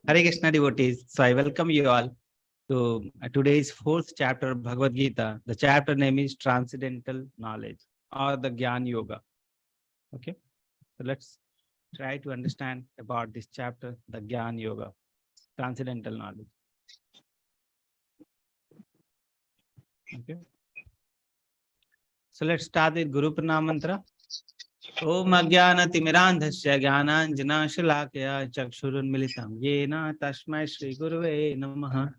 Hare Krishna devotees. So I welcome you all to today's fourth chapter of Bhagavad Gita. The chapter name is Transcendental Knowledge or the Gyan Yoga. Okay. So let's try to understand about this chapter, the Gyan Yoga, Transcendental Knowledge. Okay. So let's start with Guru Pranam Mantra. Om Ajnanatimirandhasya Jnananjanashilakaya Chakshurunmilitam Yena Tasmai Shri Guruve Namaha.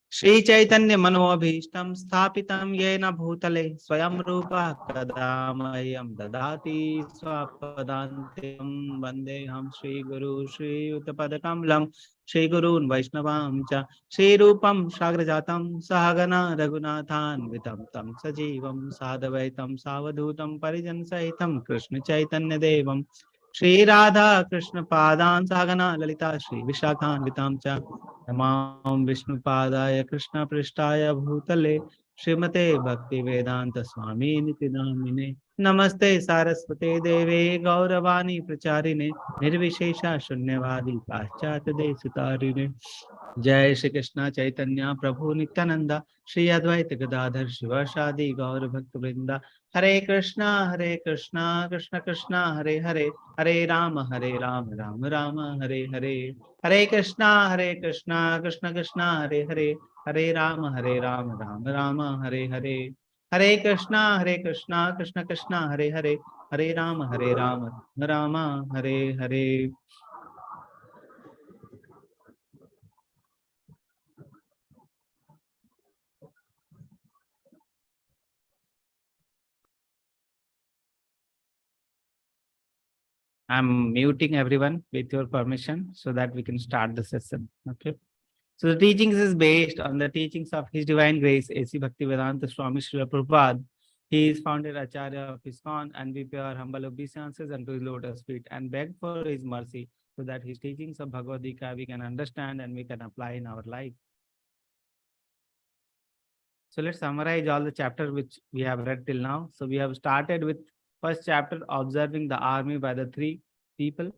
Shri Chaitanya Manobhishtam Sthapitam Yena Bhutale Swayam Rupa Kadamayam Dadati Swapadantam Vandeham Shri Guru Shri Uttapadakamalam Shri Gurun Vaishnavam Cha Shri Rupam Shagrajatam Sahagana Raghunathan Vitam Tam Sajivam Sadavaitam Savadhutam Parijan Sahitam Krishna Chaitanya Devam Shri Radha Krishna Padan Sagana Lalita Shri Vishakhan Vitam Cha Namam Vishnu Padaya Krishna Prishtaya Bhutale Srimate Bhakti Vedanta Swami Nitidamine Namaste Saraswate Deve Gauravani Pracharine Nirvishesha Shunyavadi Paschat Deshitarine Jai Shri Krishna Chaitanya Prabhu Nityananda Shri Advaita Gadadhar Shiva Shadi Gaur Bhakta Vrinda Hare Krishna Krishna Krishna Hare Hare Hare Rama Rama Rama Hare Hare Hare Krishna Krishna Krishna Hare Hare Hare Rama Rama Rama Hare Hare Hare Krishna Krishna Hare Hare Hare Rama Rama Hare Hare. I'm muting everyone with your permission so that we can start the session. Okay. So the teachings is based on the teachings of His Divine Grace, A.C. Bhaktivedanta Swami Srila Prabhupada. He is founded Acharya of ISKCON, and we pay our humble obeisances unto His lotus feet and beg for His mercy so that His teachings of Bhagavad Gita we can understand and we can apply in our life. So let's summarize all the chapters which we have read till now. So we have started with first chapter, observing the army by the three people,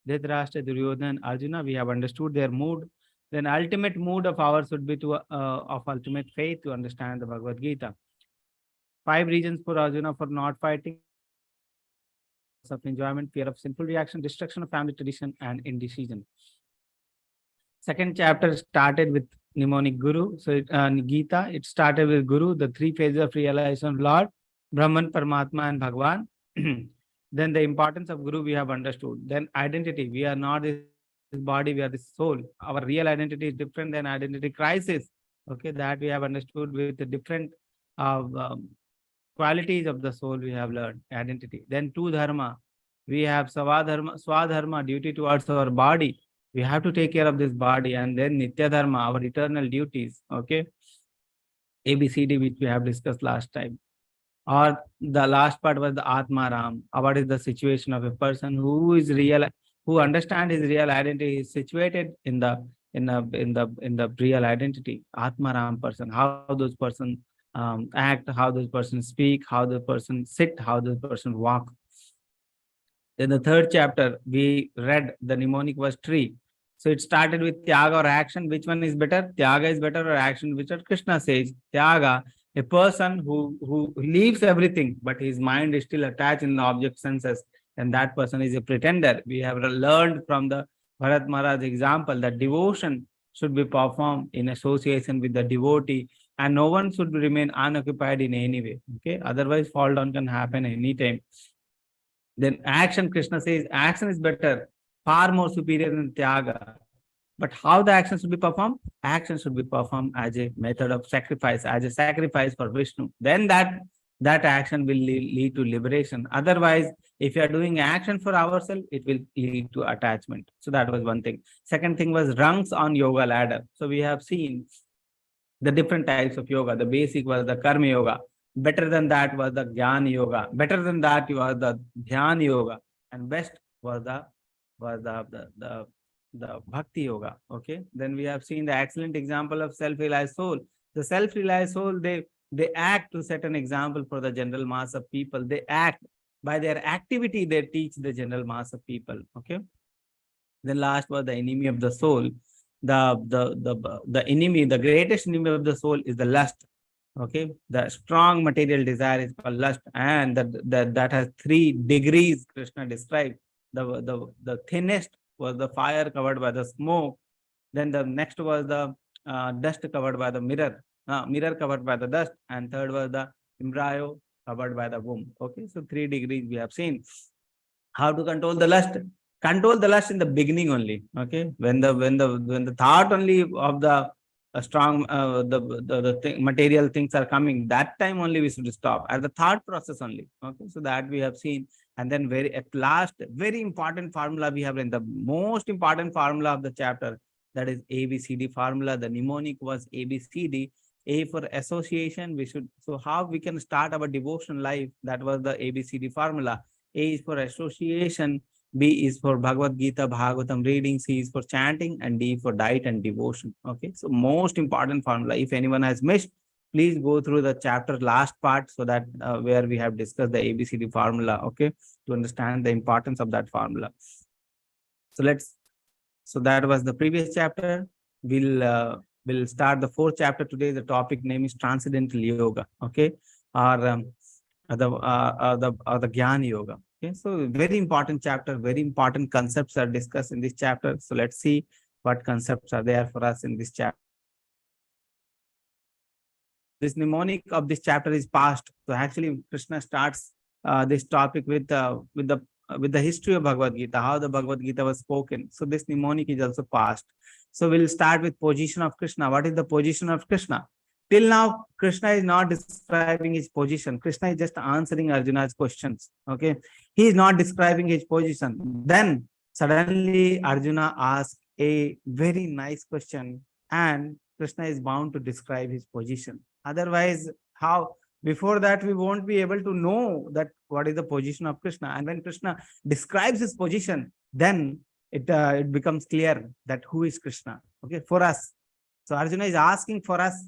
Dhritarashtra, Duryodhana, and Arjuna. We have understood their mood. Then ultimate mood of ours would be to of ultimate faith to understand the Bhagavad Gita. 5 reasons for Arjuna for not fighting: of enjoyment, fear of sinful reaction, destruction of family tradition, and indecision. Second chapter started with mnemonic Guru. So Gita, it started with Guru, the 3 phases of realization of Lord, Brahman, Paramatma, and Bhagwan. Then the importance of Guru we have understood. Then identity, we are not this body, we are this soul. Our real identity is different than identity crisis. Okay, that we have understood with the different qualities of the soul we have learned, identity. Then 2 dharma, we have swadharma, duty towards our body. We have to take care of this body, and then Nitya Dharma, our eternal duties. Okay. ABCD, which we have discussed last time. Or the last part was the Atmaram. What is the situation of a person who is real, who understands his real identity, is situated in the real identity. Atmaram person, how those person act, how those person speak, how the person sit, how the person walk. Then the 3rd chapter, we read the mnemonic was tree. So it started with Tyaga or action. Which one is better? Tyaga is better or action? Which Krishna says, Tyaga, a person who leaves everything, but his mind is still attached in the object senses, and that person is a pretender. We have learned from the Bharat Maharaj example that devotion should be performed in association with the devotee, and no one should remain unoccupied in any way. Okay, otherwise fall down can happen anytime. Then action, Krishna says, action is better, far more superior than Tyaga. But how the action should be performed? Action should be performed as a method of sacrifice, as a sacrifice for Vishnu. Then that action will lead to liberation. Otherwise, if you are doing action for ourselves, it will lead to attachment. So that was one thing. Second thing was rungs on yoga ladder. So we have seen the different types of yoga. The basic was the Karma Yoga. Better than that was the Jnana Yoga. Better than that was the Dhyana Yoga. And best was the Bhakti Yoga. Okay. Then we have seen the excellent example of self-realized soul. The self-realized soul, they act to set an example for the general mass of people. They act by their activity, they teach the general mass of people. Okay. Then last was the enemy of the soul. the enemy, the greatest enemy of the soul is the lust. Okay, the strong material desire is called lust, and that has 3 degrees. Krishna described the thinnest was the fire covered by the smoke. Then the next was the dust covered by the mirror covered by the dust, and third was the embryo covered by the womb. Okay, so 3 degrees we have seen. How to control the lust? Control the lust in the beginning only. Okay, when the thought only of the strong material things are coming, that time only we should stop at the thought process only. Okay, so that we have seen. And then very at last, very important formula we have in the most important formula of the chapter, that is ABCD formula. The mnemonic was ABCD. A for association, we should, so how we can start our devotion life, that was the ABCD formula. A is for association, B is for Bhagavad Gita, Bhagavatam reading, C is for chanting, and D for diet and devotion. Okay, so most important formula. If anyone has missed, please go through the chapter last part, so that where we have discussed the ABCD formula, okay, to understand the importance of that formula. So that was the previous chapter. We'll start the 4th chapter today. The topic name is Transcendental Yoga, okay, or the Gyan Yoga. Okay, so very important chapter, very important concepts are discussed in this chapter. So let's see what concepts are there for us in this chapter. This mnemonic of this chapter is past. So actually, Krishna starts this topic with the history of Bhagavad Gita, how the Bhagavad Gita was spoken. So this mnemonic is also past. So we'll start with position of Krishna. What is the position of Krishna? Till now, Krishna is not describing his position. Krishna is just answering Arjuna's questions. Okay, he is not describing his position. Then suddenly Arjuna asks a very nice question, and Krishna is bound to describe his position. Otherwise, how? Before that, we won't be able to know that what is the position of Krishna. And when Krishna describes his position, then it becomes clear that who is Krishna. Okay, for us. So Arjuna is asking for us,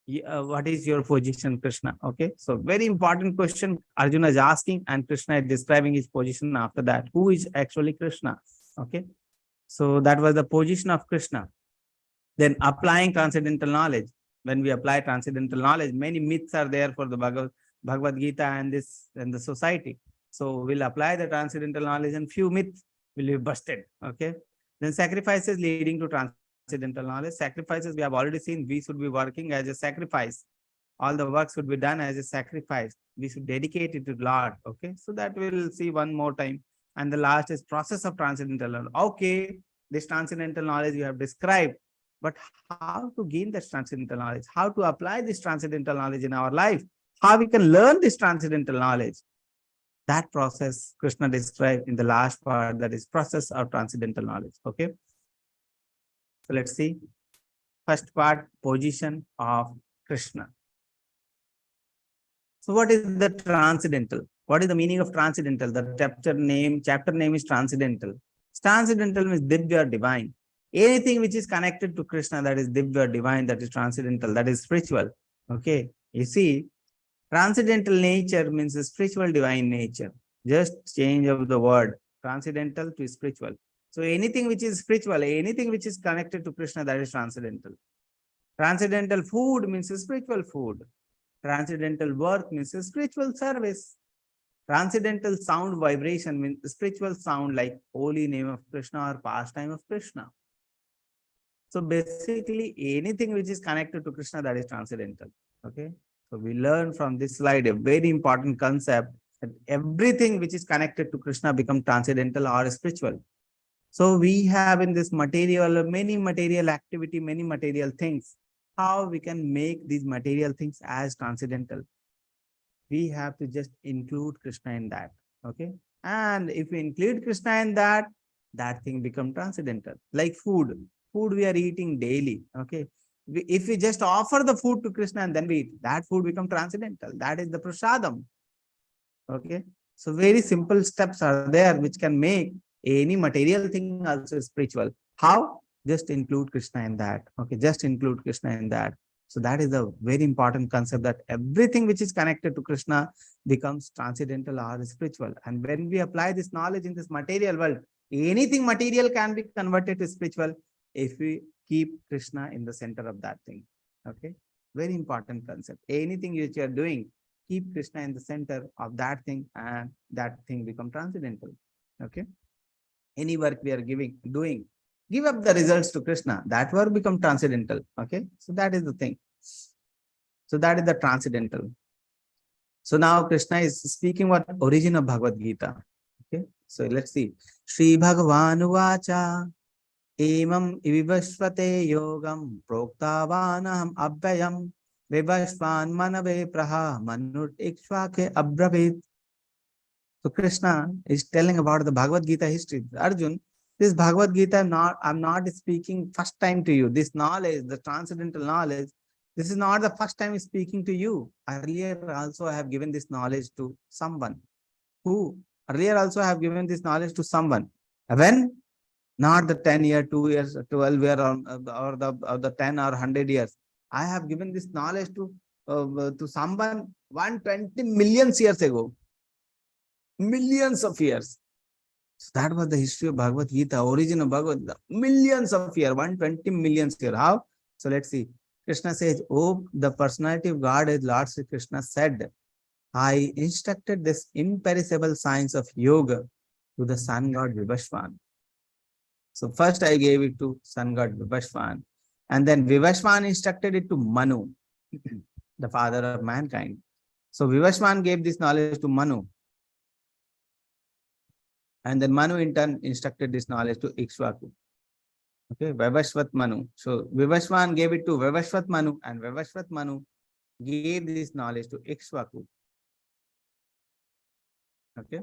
what is your position, Krishna? Okay, so very important question Arjuna is asking, and Krishna is describing his position after that. Who is actually Krishna? Okay, so that was the position of Krishna. Then applying transcendental knowledge. When we apply transcendental knowledge, many myths are there for the Bhagavad Gita and the society. So we'll apply the transcendental knowledge, and few myths will be busted. Okay, then sacrifices leading to transcendental knowledge. Sacrifices we have already seen. We should be working as a sacrifice. All the work should be done as a sacrifice. We should dedicate it to Lord. Okay, so that we'll see one more time. And the last is process of transcendental knowledge. Okay, this transcendental knowledge you have described, but how to gain this transcendental knowledge? How to apply this transcendental knowledge in our life? How we can learn this transcendental knowledge? That process Krishna described in the last part, that is process of transcendental knowledge. Okay. So let's see. First part, position of Krishna. So what is the transcendental? What is the meaning of transcendental? The chapter name is transcendental. Transcendental means divya, divine. Anything which is connected to Krishna, that is divya, divine, that is transcendental, that is spiritual. Okay. You see, transcendental nature means a spiritual divine nature. Just change of the word, transcendental to spiritual. So anything which is spiritual, anything which is connected to Krishna, that is transcendental. Transcendental food means a spiritual food. Transcendental work means a spiritual service. Transcendental sound vibration means spiritual sound, like holy name of Krishna or pastime of Krishna. So basically, anything which is connected to Krishna, that is transcendental. Okay. So we learn from this slide a very important concept, that everything which is connected to Krishna becomes transcendental or spiritual. So we have in this material, many material activity, many material things. How we can make these material things as transcendental? We have to just include Krishna in that. Okay. And if we include Krishna in that, that thing becomes transcendental. Like food. Food we are eating daily. Okay. If we just offer the food to Krishna and then we eat, that food becomes transcendental. That is the prasadam. Okay. So very simple steps are there which can make any material thing also spiritual. How? Just include Krishna in that. Okay. Just include Krishna in that. So that is a very important concept, that everything which is connected to Krishna becomes transcendental or spiritual. And when we apply this knowledge in this material world, anything material can be converted to spiritual. if we keep Krishna in the center of that thing. Okay, very important concept. Anything which you are doing, keep Krishna in the center of that thing, and that thing become transcendental. Okay, any work we are doing, give up the results to Krishna. That work become transcendental. Okay, so that is the thing. So that is the transcendental. So now Krishna is speaking what origin of Bhagavad Gita. Okay, so let's see. Sri Bhagavan Vacha Emam Ivivashvate Yogam Proktavanaham Abhyayam Vivashvan Manave Praha Manut Ikshvake Abravit. So Krishna is telling about the Bhagavad Gita history. Arjun, this Bhagavad Gita, I'm not speaking first time to you. This knowledge, the transcendental knowledge, this is not the first time speaking to you. Earlier also I have given this knowledge to someone. Who? Earlier also I have given this knowledge to someone. When? Not the 10 year, 2 years, 12 year, or the 10 or 100 years. I have given this knowledge to someone 120 million years ago. Millions of years. So that was the history of Bhagavad Gita, origin of Bhagavad Gita. Millions of years, 120 million years. How? So let's see. Krishna says, oh, the personality of God is Lord Sri Krishna said, I instructed this imperishable science of yoga to the sun god Vivashvan. So first I gave it to sun god Vivashvan, and then Vivashvan instructed it to Manu, the father of mankind. So Vivashvan gave this knowledge to Manu, and then Manu in turn instructed this knowledge to Ikshvaku. Okay, Vivashvat Manu. So Vivashvan gave it to Vivashvat Manu, and Vivashvat Manu gave this knowledge to Ikshvaku. Okay.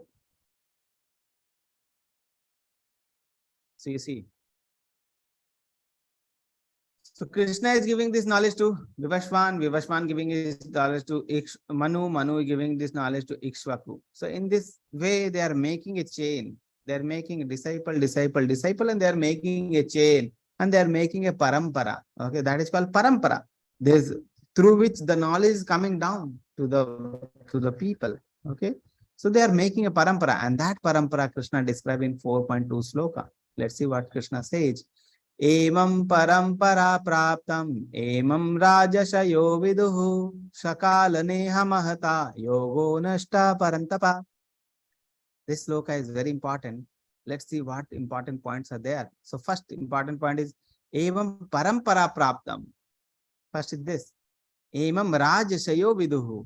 So you see. So Krishna is giving this knowledge to Vivashvan, Vivashvan giving his knowledge to Manu, Manu giving this knowledge to Ikshvaku. So in this way, they are making a chain. They are making a disciple, disciple, disciple, and they are making a chain, and they are making a parampara. Okay, that is called parampara. There's through which the knowledge is coming down to the people. Okay, so they are making a parampara, and that parampara Krishna described in 4.2 sloka. Let's see what Krishna says. Emam parampara praptam emam rajashayo viduhu sakalaneha mahata yogo nashta parantapa. This sloka is very important. Let's see what important points are there. So first important point is emam parampara praptam. First is this. Emam rajashayo viduhu.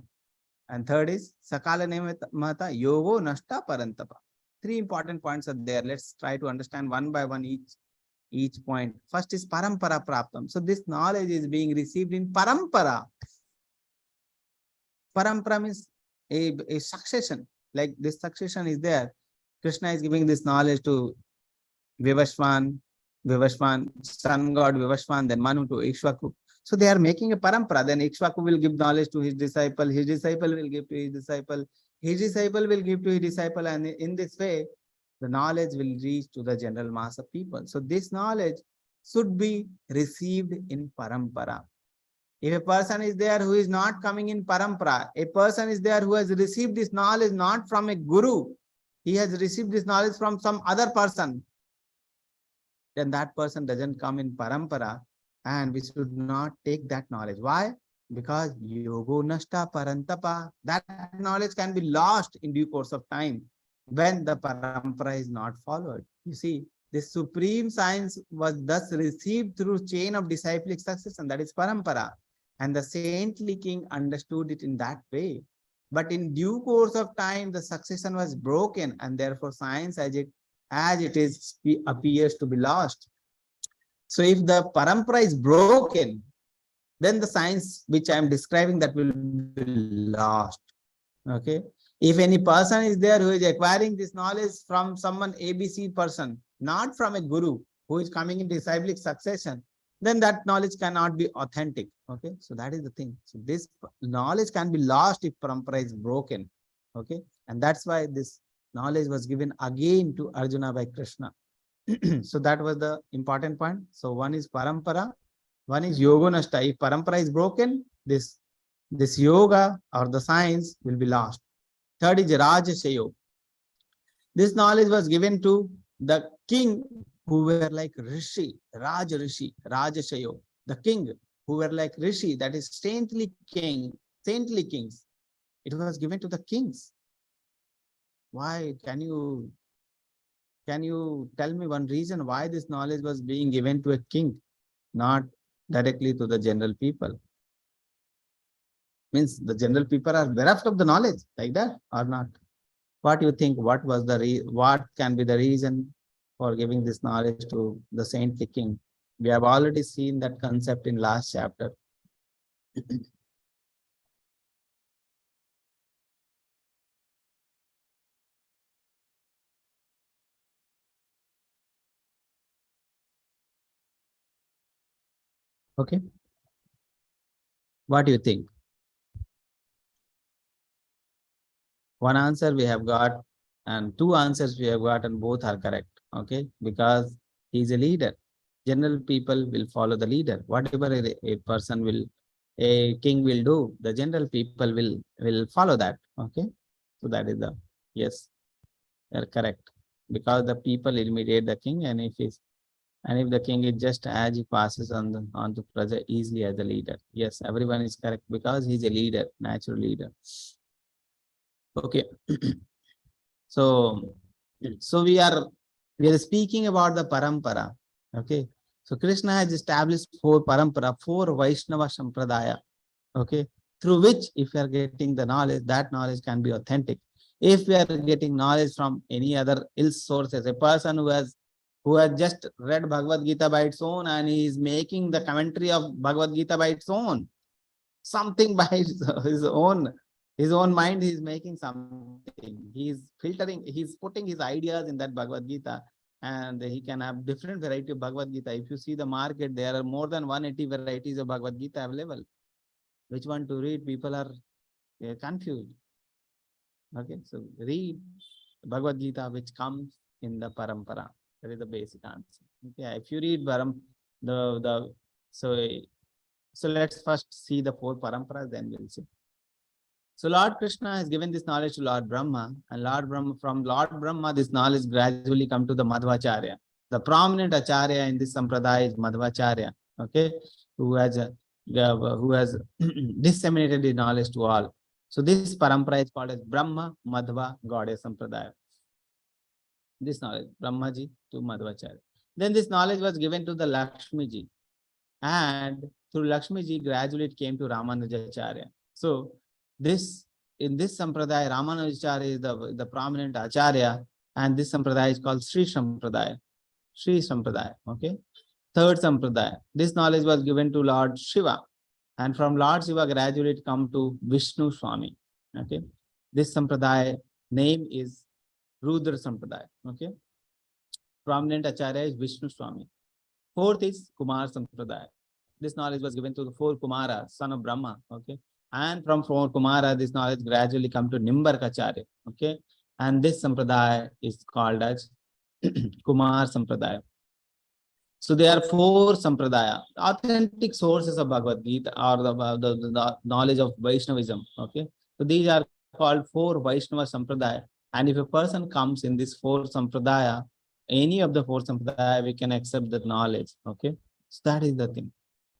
And third is sakalaneha mahata yogo nashta parantapa. Three important points are there. Let's try to understand one by one each point. First is parampara praptam. So this knowledge is being received in parampara. Parampara means a succession. Like this succession is there. Krishna is giving this knowledge to Vivashvan, sun god Vivashvan, then Manu to Ikshvaku. So they are making a parampara. Then Ikshvaku will give knowledge to his disciple will give to his disciple will give to his disciple, and in this way, the knowledge will reach to the general mass of people. So this knowledge should be received in parampara. If a person is there who is not coming in parampara, a person is there who has received this knowledge not from a guru, he has received this knowledge from some other person, then that person doesn't come in parampara, and we should not take that knowledge. Why? Because yogo nashta parantapa, that knowledge can be lost in due course of time when the parampara is not followed. You see, this supreme science was thus received through chain of disciplic succession, that is parampara. And the saintly king understood it in that way. But in due course of time, the succession was broken, and therefore science as it is appears to be lost. So if the parampara is broken, then the science which I am describing, that will be lost. Okay. If any person is there who is acquiring this knowledge from someone ABC person, not from a guru who is coming in disciplic succession, then that knowledge cannot be authentic. Okay, so that is the thing. So this knowledge can be lost if parampara is broken. Okay, and that's why this knowledge was given again to Arjuna by Krishna. So that was the important point. So one is parampara, one is yoga nashta. If parampara is broken, this yoga or the science will be lost. Third is Rajashayo. This knowledge was given to the king who were like Rishi, Rajashayo, the king, who were like Rishi, that is saintly kings. It was given to the kings. Why? Can you tell me one reason why this knowledge was being given to a king, not directly to the general people? Means the general people are bereft of the knowledge like that or not? What do you think? What can be the reason for giving this knowledge to the saintly king? We have already seen that concept in last chapter. Okay. What do you think? One answer we have got and two answers we have got and both are correct. Okay. Because he is a leader. General people will follow the leader. Whatever a king will do, the general people will follow that. Okay. So that is the, yes, you're correct. Because the people imitate the king, and if the king is just as he passes on to praja easily as a leader. Yes, everyone is correct because he's a leader, natural leader. Okay. So we are speaking about the parampara. Okay. So Krishna has established four parampara, four Vaishnava Sampradaya. Okay. Through which, if we are getting the knowledge, that knowledge can be authentic. If we are getting knowledge from any other ill sources, a person who has just read Bhagavad Gita by its own and he is making the commentary of Bhagavad Gita by its own, something by his own mind, he is making something. He is filtering, he is putting his ideas in that Bhagavad Gita, and he can have different variety of Bhagavad Gita. If you see the market, there are more than 180 varieties of Bhagavad Gita available. Which one to read? People are confused. Okay, so read Bhagavad Gita which comes in the parampara. That is the basic answer. Okay, if you read so let's first see the four paramparas, then we'll see. So Lord Krishna has given this knowledge to Lord Brahma, and from Lord Brahma, this knowledge gradually come to the Madhvacharya. The prominent acharya in this sampradaya is Madhvacharya. Okay, who has disseminated the knowledge to all. So this parampara is called as Brahma Madhva Gaudiya Sampradaya. This knowledge, Brahmaji to Madhvacharya. Then this knowledge was given to the Lakshmiji, and through Lakshmiji, gradually it came to Ramanujacharya. So in this sampradaya, Ramanujacharya is the prominent acharya, and this sampradaya is called Sri Sampradaya. Sri Sampradaya. Okay. Third sampradaya. This knowledge was given to Lord Shiva, and from Lord Shiva gradually it come to Vishnu Swami. Okay. This sampradaya name is Rudra Sampradaya. Okay. Prominent acharya is Vishnu Swami. Fourth is Kumar Sampradaya. This knowledge was given to the four Kumara, son of Brahma. Okay. And from four Kumara, this knowledge gradually come to Nimbarkacharya. Okay. And this sampradaya is called as Kumar Sampradaya. So there are four sampradaya, authentic sources of Bhagavad Gita or the knowledge of Vaishnavism. Okay. So these are called four Vaishnava Sampradaya. And if a person comes in this four sampradaya, any of the four sampradaya, we can accept the knowledge. Okay. So that is the thing.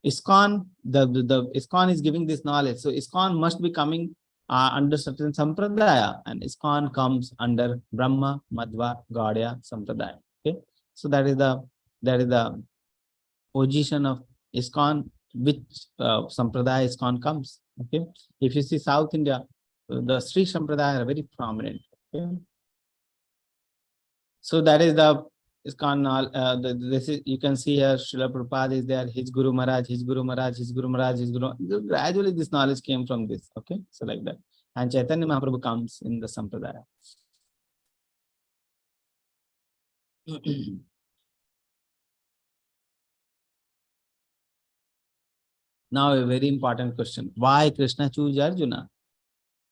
ISKCON, the ISKCON is giving this knowledge. So ISKCON must be coming under certain sampradaya, and ISKCON comes under Brahma Madhva Gaudiya Sampradaya. Okay. So that is the position of ISKCON, which sampradaya ISKCON comes. Okay. If you see South India, the Sri Sampradaya are very prominent. Okay. So that is the ISKCON. This is, you can see here, Srila Prabhupada is there, his Guru Maharaj, his Guru Maharaj, his Guru Maharaj, his Guru. Gradually this knowledge came from this. Okay. So like that. And Chaitanya Mahaprabhu comes in the sampradaya. Now a very important question. Why Krishna choose Arjuna?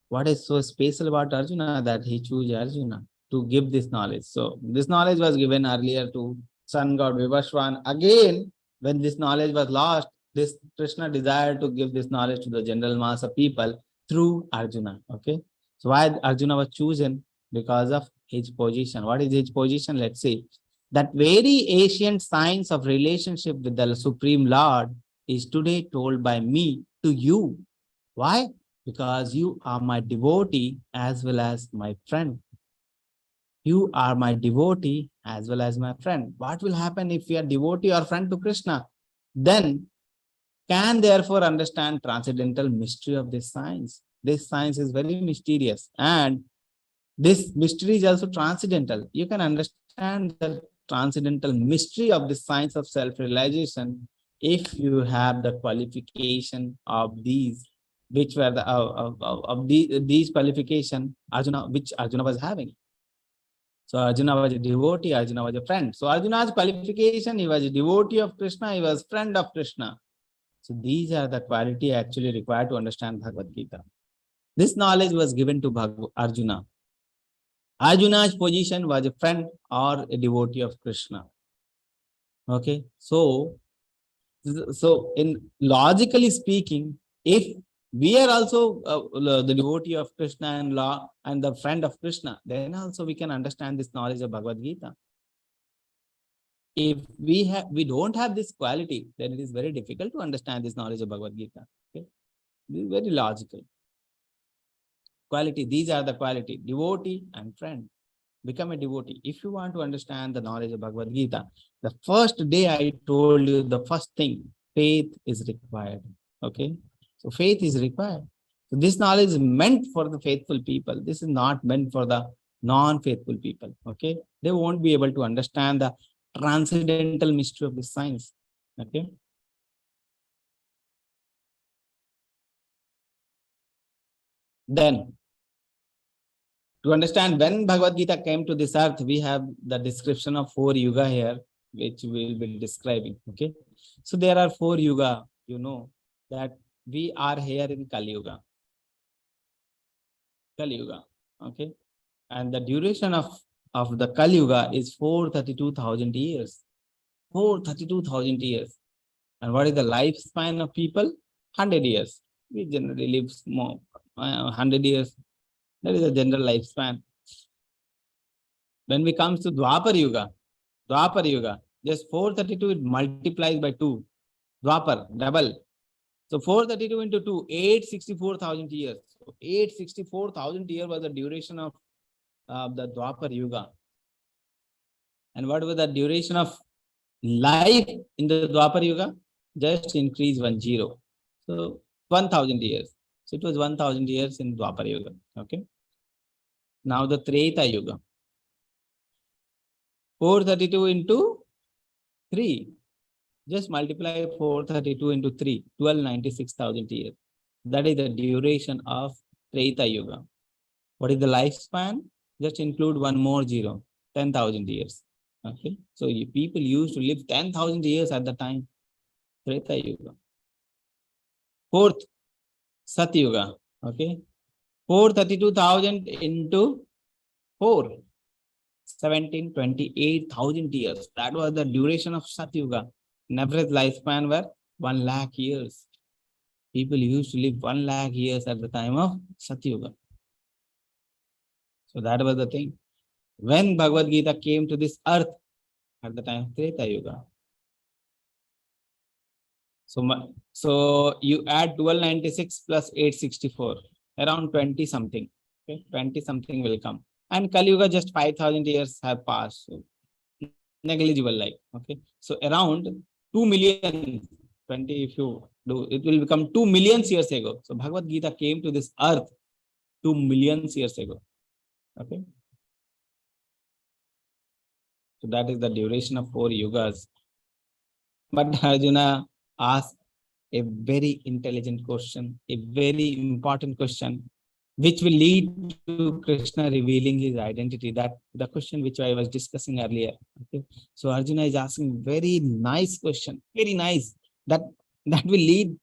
What is so special about Arjuna that he chose Arjuna to give this knowledge? So this knowledge was given earlier to sun god Vivaswan. Again, when this knowledge was lost, this Krishna desired to give this knowledge to the general mass of people through Arjuna. Okay. So why Arjuna was chosen? Because of his position. What is his position? Let's see. That very ancient science of relationship with the Supreme Lord is today told by me to you. Why? Because you are my devotee as well as my friend. You are my devotee as well as my friend. What will happen if we are devotee or friend to Krishna? Then can therefore understand transcendental mystery of this science. This science is very mysterious, and this mystery is also transcendental. You can understand the transcendental mystery of the science of self-realization if you have the qualification of these, which were the these qualification Arjuna, which Arjuna was having. So Arjuna was a devotee, Arjuna was a friend. So Arjuna's qualification, he was a devotee of Krishna, he was friend of Krishna. So these are the quality actually required to understand Bhagavad Gita. This knowledge was given to Arjuna. Arjuna's position was a friend or a devotee of Krishna. Okay, so in logically speaking, if we are also the devotee of Krishna and law and the friend of Krishna, then also we can understand this knowledge of Bhagavad Gita. If we don't have this quality, then it is very difficult to understand this knowledge of Bhagavad Gita. Okay, this is very logical. Quality, these are the quality, devotee and friend. Become a devotee. If you want to understand the knowledge of Bhagavad Gita, the first day I told you the first thing, faith is required. Okay, so faith is required. So this knowledge is meant for the faithful people. This is not meant for the non-faithful people. Okay, they won't be able to understand the transcendental mystery of this science. Okay. Then, to understand when Bhagavad Gita came to this earth, we have the description of 4 yuga here, which we will be describing. Okay. So there are 4 yuga, you know, that we are here in Kali Yuga. Kali Yuga. Okay. And the duration of the Kali Yuga is 432,000 years. 432,000 years. And what is the lifespan of people? 100 years. We generally live more, 100 years. That is the general lifespan. When we come to Dwapar Yuga, just 432, it multiplies by 2. Dwapar, double. So 432 into 2, 864,000 years. So 864,000 years was the duration of the Dwapar Yuga. And what was the duration of life in the Dwapar Yuga? Just increase 10. So 1,000 years. So it was 1,000 years in Dwapar Yuga. Okay. Now the Treta Yuga. 432 into 3. Just multiply 432 into 3, 1296,000 years. That is the duration of Treta Yuga. What is the lifespan? Just include one more 0, 10,000 years. Okay. So people used to live 10,000 years at the time. Treta Yuga. 4th, Sat Yuga. Okay. 432,000 into 4. 1728,000 years. That was the duration of Sat Yuga. An average lifespan were 1 lakh years. People used to live 1 lakh years at the time of Sat Yuga. So that was the thing. When Bhagavad Gita came to this earth at the time of Treta Yuga. So you add 1296 plus 864, around 20 something. Okay, 20 something will come. And Kali Yuga just 5,000 years have passed. So negligible like. Okay. So around 2 million, 20 if you do, it will become 2 million years ago. So Bhagavad Gita came to this earth 2 million years ago. Okay. So that is the duration of 4 yugas. But Arjuna asked a very intelligent question, a very important question, which will lead to Krishna revealing his identity. That the question which I was discussing earlier. Okay. So Arjuna is asking very nice question, very nice. That will lead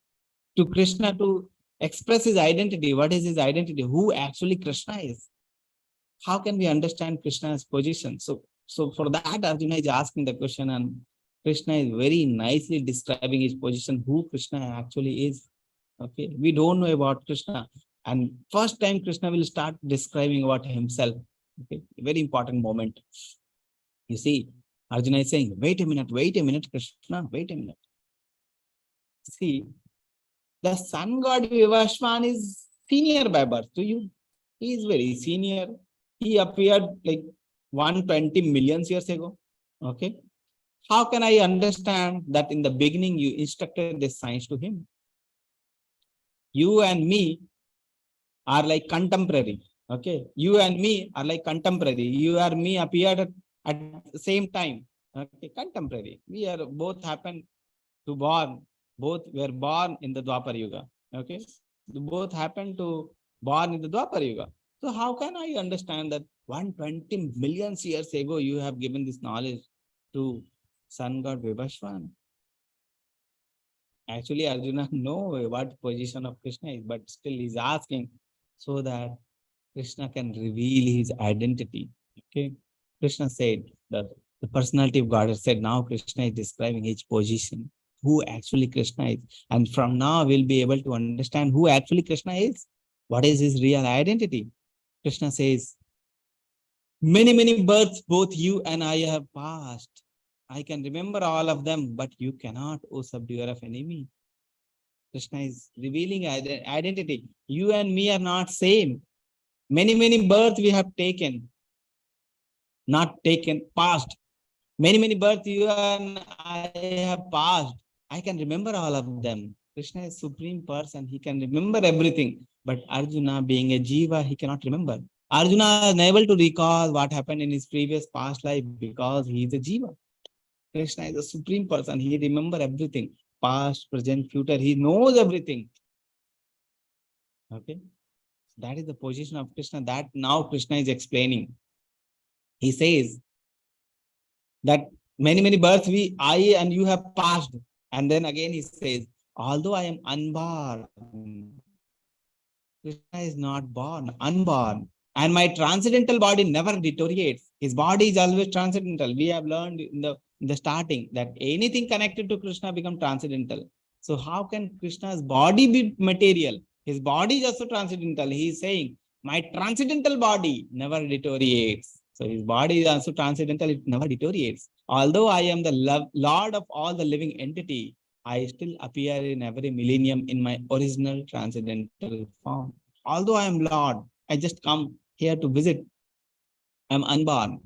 to Krishna to express his identity. What is his identity? Who actually Krishna is? How can we understand Krishna's position? So for that, Arjuna is asking the question, and Krishna is very nicely describing his position, who Krishna actually is. Okay, we don't know about Krishna. And first time Krishna will start describing about himself. Okay, very important moment. You see, Arjuna is saying, wait a minute, Krishna, wait a minute. See, the sun god Vivashwan is senior by birth to you. He is very senior. He appeared like 120 million years ago. Okay. How can I understand that in the beginning you instructed this science to him? You and me are like contemporary. Okay. You and me are like contemporary. You and me appeared at the same time. Okay. Contemporary. We are both happened to born. Both were born in the Dwapar Yuga. Okay. Both happened to born in the Dwapar Yuga. So how can I understand that 120 million years ago you have given this knowledge to sun god Vivashwan? Actually, Arjuna know what position of Krishna is, but still he's asking so that Krishna can reveal his identity. Okay. Krishna said that the personality of God said now Krishna is describing his position, who actually Krishna is. And from now we'll be able to understand who actually Krishna is. What is his real identity? Krishna says, many births both you and I have passed. I can remember all of them, but you cannot, O subduer of enemy. Krishna is revealing identity. You and me are not same. Many births we have taken, not taken, passed. Many births you and I have passed. I can remember all of them. Krishna is supreme person. He can remember everything. But Arjuna, being a jiva, he cannot remember. Arjuna is unable to recall what happened in his previous past life because he is a jiva. Krishna is a supreme person. He remembers everything. Past, present, future. He knows everything. Okay. That is the position of Krishna that now Krishna is explaining. He says that many births I and you have passed. And then again he says, although I am unborn, Krishna is not born, unborn. And my transcendental body never deteriorates. His body is always transcendental. We have learned in the starting that anything connected to Krishna becomes transcendental. So how can Krishna's body be material? His body is also transcendental. He is saying, my transcendental body never deteriorates. So his body is also transcendental. It never deteriorates. Although I am the Lord of all the living entity, I still appear in every millennium in my original transcendental form. Although I am Lord, I just come here to visit. I am unborn.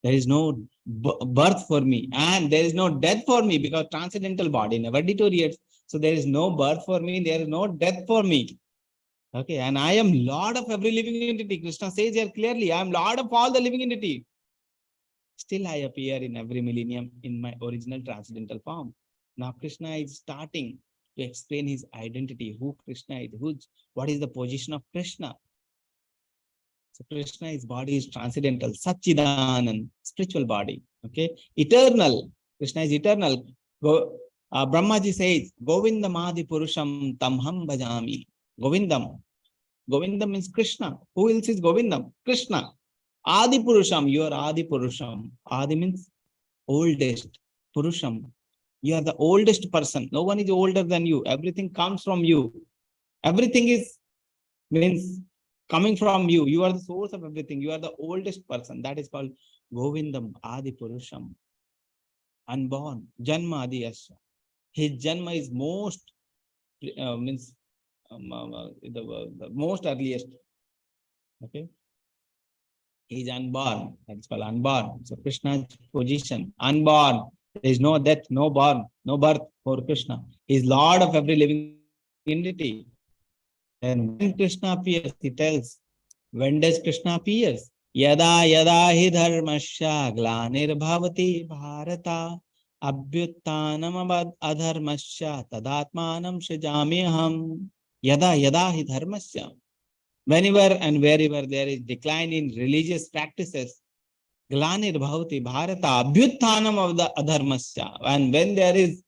There is no birth for me and there is no death for me because transcendental body never deteriorates. So there is no birth for me. There is no death for me. Okay. And I am Lord of every living entity. Krishna says here clearly, I am Lord of all the living entity. Still I appear in every millennium in my original transcendental form. Now Krishna is starting to explain his identity, who Krishna is, what is the position of Krishna. So Krishna, his body is transcendental, Satchidanand, spiritual body. Okay, eternal. Krishna is eternal. Brahmaji says, Govindamadi Purusham Tamham Bhajami. Govindam. Govindam means Krishna. Who else is Govindam? Krishna. Adi Purusham, you are Adi Purusham. Adi means oldest. Purusham. You are the oldest person. No one is older than you. Everything comes from you. Everything is means coming from you. You are the source of everything. You are the oldest person. That is called Govindam Adi Purusham. Unborn. Janma Adi Yasya. His Janma is most means the most earliest. Okay. He is unborn. That's called unborn. So Krishna's position, unborn. There is no death, no born, no birth for Krishna. He is Lord of every living entity. And when Krishna appears, he tells, when does Krishna appears? Yada hi dharmasya glanir bharata abhyuttanam adharmasya tadatmanam shajamyaham. Yada hi dharmasya. Whenever and wherever there is decline in religious practices, glanir bharata abhyuttanam of the adharmasya. And when there is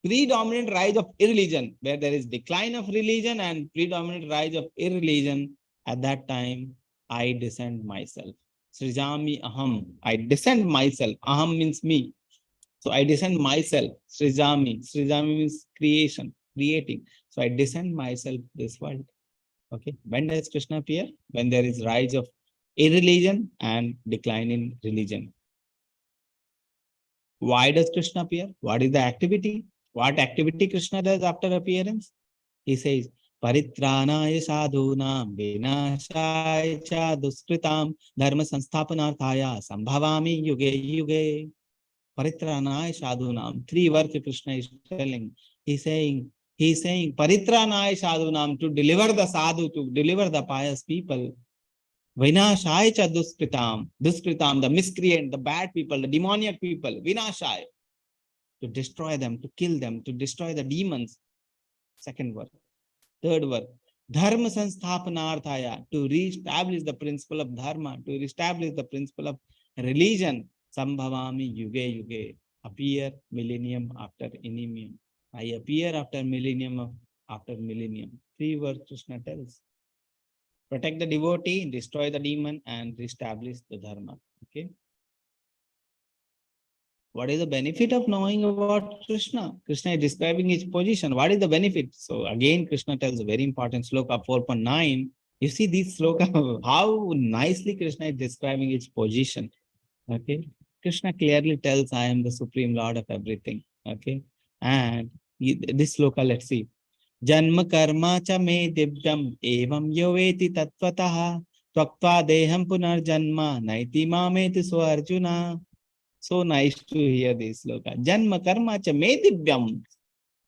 predominant rise of irreligion, where there is decline of religion and predominant rise of irreligion, at that time, I descend myself. Srijami aham. I descend myself. Aham means me. So I descend myself. Srijami. Srijami means creation, creating. So I descend myself this world. Okay. When does Krishna appear? When there is rise of irreligion and decline in religion. Why does Krishna appear? What is the activity? What activity Krishna does after appearance? He says, Paritranaya sadhunam vinashaya cha duskritam dharma sansthapanarthaya sambhavami yuge yuge. Paritranaya sadhunam. Three words Krishna is telling. He's saying Paritranaya sadhunam, to deliver the sadhu, to deliver the pious people. Vinashaya cha duskritam. Duskritam, the miscreant, the bad people, the demoniac people. Vinashaya, to destroy them, to kill them, to destroy the demons. Second word. Third word, dharma sansthapanarthaya, to reestablish the principle of dharma, to reestablish the principle of religion. Sambhavami yuge yuge, appear millennium after millennium. I appear after millennium after millennium. Three words Krishna tells. Protect the devotee, destroy the demon, and reestablish the dharma. Okay. What is the benefit of knowing about Krishna? Krishna is describing his position. What is the benefit? So again, Krishna tells a very important sloka 4.9. You see this sloka, how nicely Krishna is describing his position. Okay. Krishna clearly tells, I am the supreme lord of everything. Okay. And this sloka, let's see. Janma karma cha me divyam evam yoveti tattvataha tvaktva deham punar janma naiti mameti swarjuna. So nice to hear this sloka. Janma karma cha me divyam.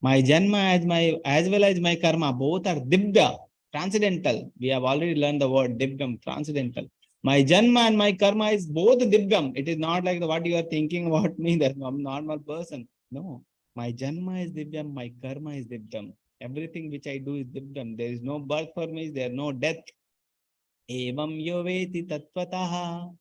My janma as well as my karma, both are divya, transcendental. We have already learned the word divyam, transcendental. My janma and my karma is both divyam. It is not like what you are thinking about me, that I'm a normal person. No. My janma is divyam, my karma is divyam. Everything which I do is divyam. There is no birth for me, there is no death. Evam yoveti tattvataha.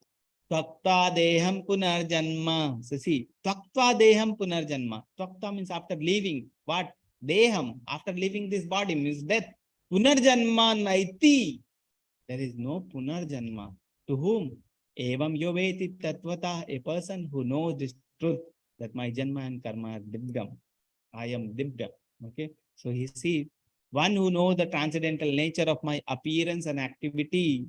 Tvakta deham punarjanma. So see, tvakta deham punarjanma. Tvakta means after leaving. What? Deham. After leaving this body means death. Punarjanma naiti. There is no punarjanma. To whom? Evam yoveti tatvata. A person who knows this truth, that my janma and karma are divyam. I am divyam. Okay. So he sees, one who knows the transcendental nature of my appearance and activity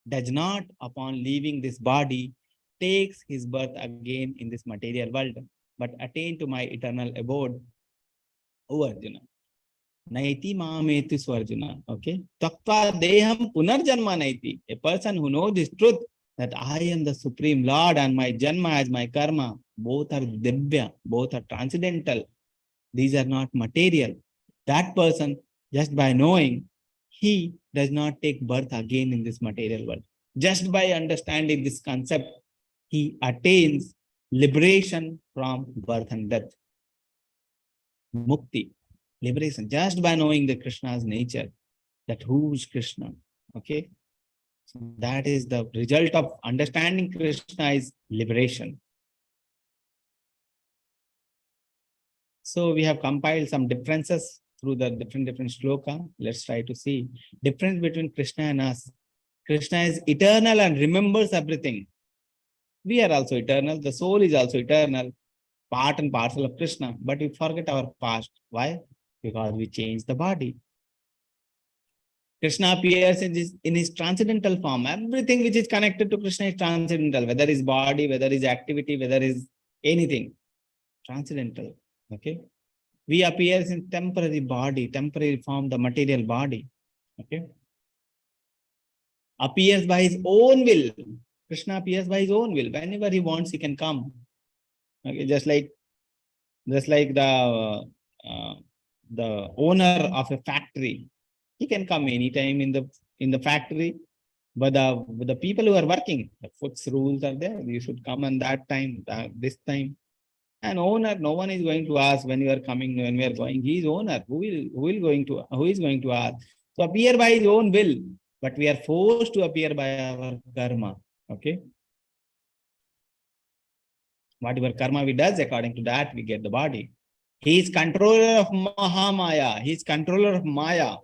does not, upon leaving this body, takes his birth again in this material world, but attain to my eternal abode. O Arjuna. Naiti mameti swarjuna. Okay. Taktva deham punarjanma naiti. A person who knows this truth, that I am the supreme Lord and my janma as my karma, both are divya, both are transcendental. These are not material. That person, just by knowing, he does not take birth again in this material world. Just by understanding this concept, he attains liberation from birth and death. Mukti, liberation, just by knowing the Krishna's nature, that who is Krishna. Okay. So that is the result of understanding Krishna, is liberation. So we have compiled some differences through the different shloka. Let's try to see difference between Krishna and us. Krishna is eternal and remembers everything. We are also eternal. The soul is also eternal, part and parcel of Krishna. But we forget our past. Why? Because we change the body. Krishna appears in his transcendental form. Everything which is connected to Krishna is transcendental, whether his body, whether his activity, whether his anything. Transcendental. Okay. We appears in temporary body, temporary form, the material body. Okay. Appears by his own will. Krishna appears by his own will. Whenever he wants, he can come. Okay. Just like the owner of a factory, he can come anytime in the factory. But the people who are working, the foods rules are there. You should come on that time, this time. And owner, no one is going to ask when you are coming, when we are going. He is owner. Who is going to ask? So appear by his own will, but we are forced to appear by our karma. Okay. Whatever karma we does, according to that, we get the body. He is controller of Mahamaya. He is controller of Maya.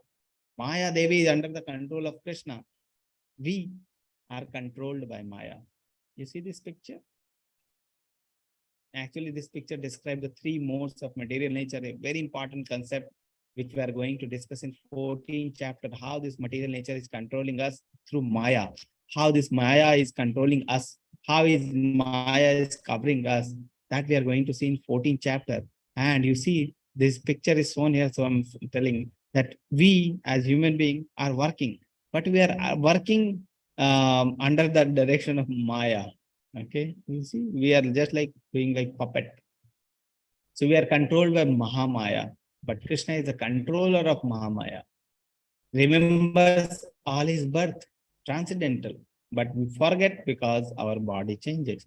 Maya Devi is under the control of Krishna. We are controlled by Maya. You see this picture? Actually, this picture describes the three modes of material nature, a very important concept which we are going to discuss in 14th chapter, how this material nature is controlling us through Maya, how this Maya is controlling us, how is Maya is covering us. That we are going to see in 14th chapter. And you see, this picture is shown here. So I'm telling that we as human beings are working, but we are working under the direction of Maya. Okay, you see, we are just like doing like puppet. So we are controlled by Mahamaya, but Krishna is the controller of Mahamaya. Remembers all his birth, transcendental, but we forget because our body changes.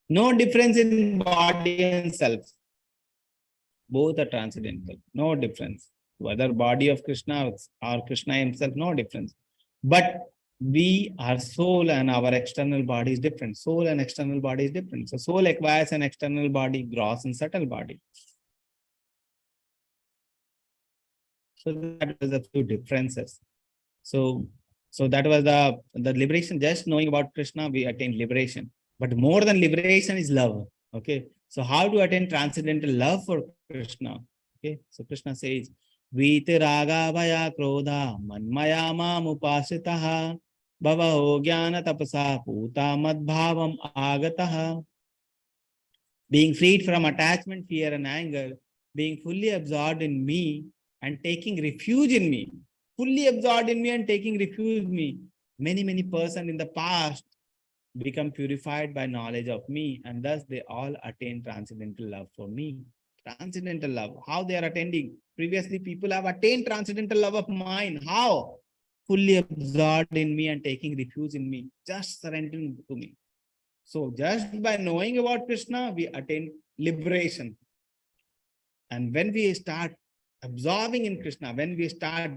No difference in body and self. Both are transcendental, no difference. Whether body of Krishna or Krishna himself, no difference. But we are soul and our external body is different. Soul and external body is different. So soul acquires an external body, gross and subtle body. So that was a few differences. So that was the liberation. Just knowing about Krishna, we attain liberation. But more than liberation is love. Okay. So how to attain transcendental love for Krishna? Okay. So Krishna says, Viti raga vaya krodha manmaya mam upasitaha bhavaho jnana tapasa puta madbhavam agataha. Being freed from attachment, fear and anger, being fully absorbed in me and taking refuge in me. Fully absorbed in me and taking refuge in me. Many persons in the past become purified by knowledge of me, and thus they all attain transcendental love for me. Transcendental love. How they are attaining? Previously, people have attained transcendental love of mine. How? Fully absorbed in me and taking refuge in me. Just surrendering to me. So just by knowing about Krishna, we attain liberation. And when we start absorbing in Krishna, when we start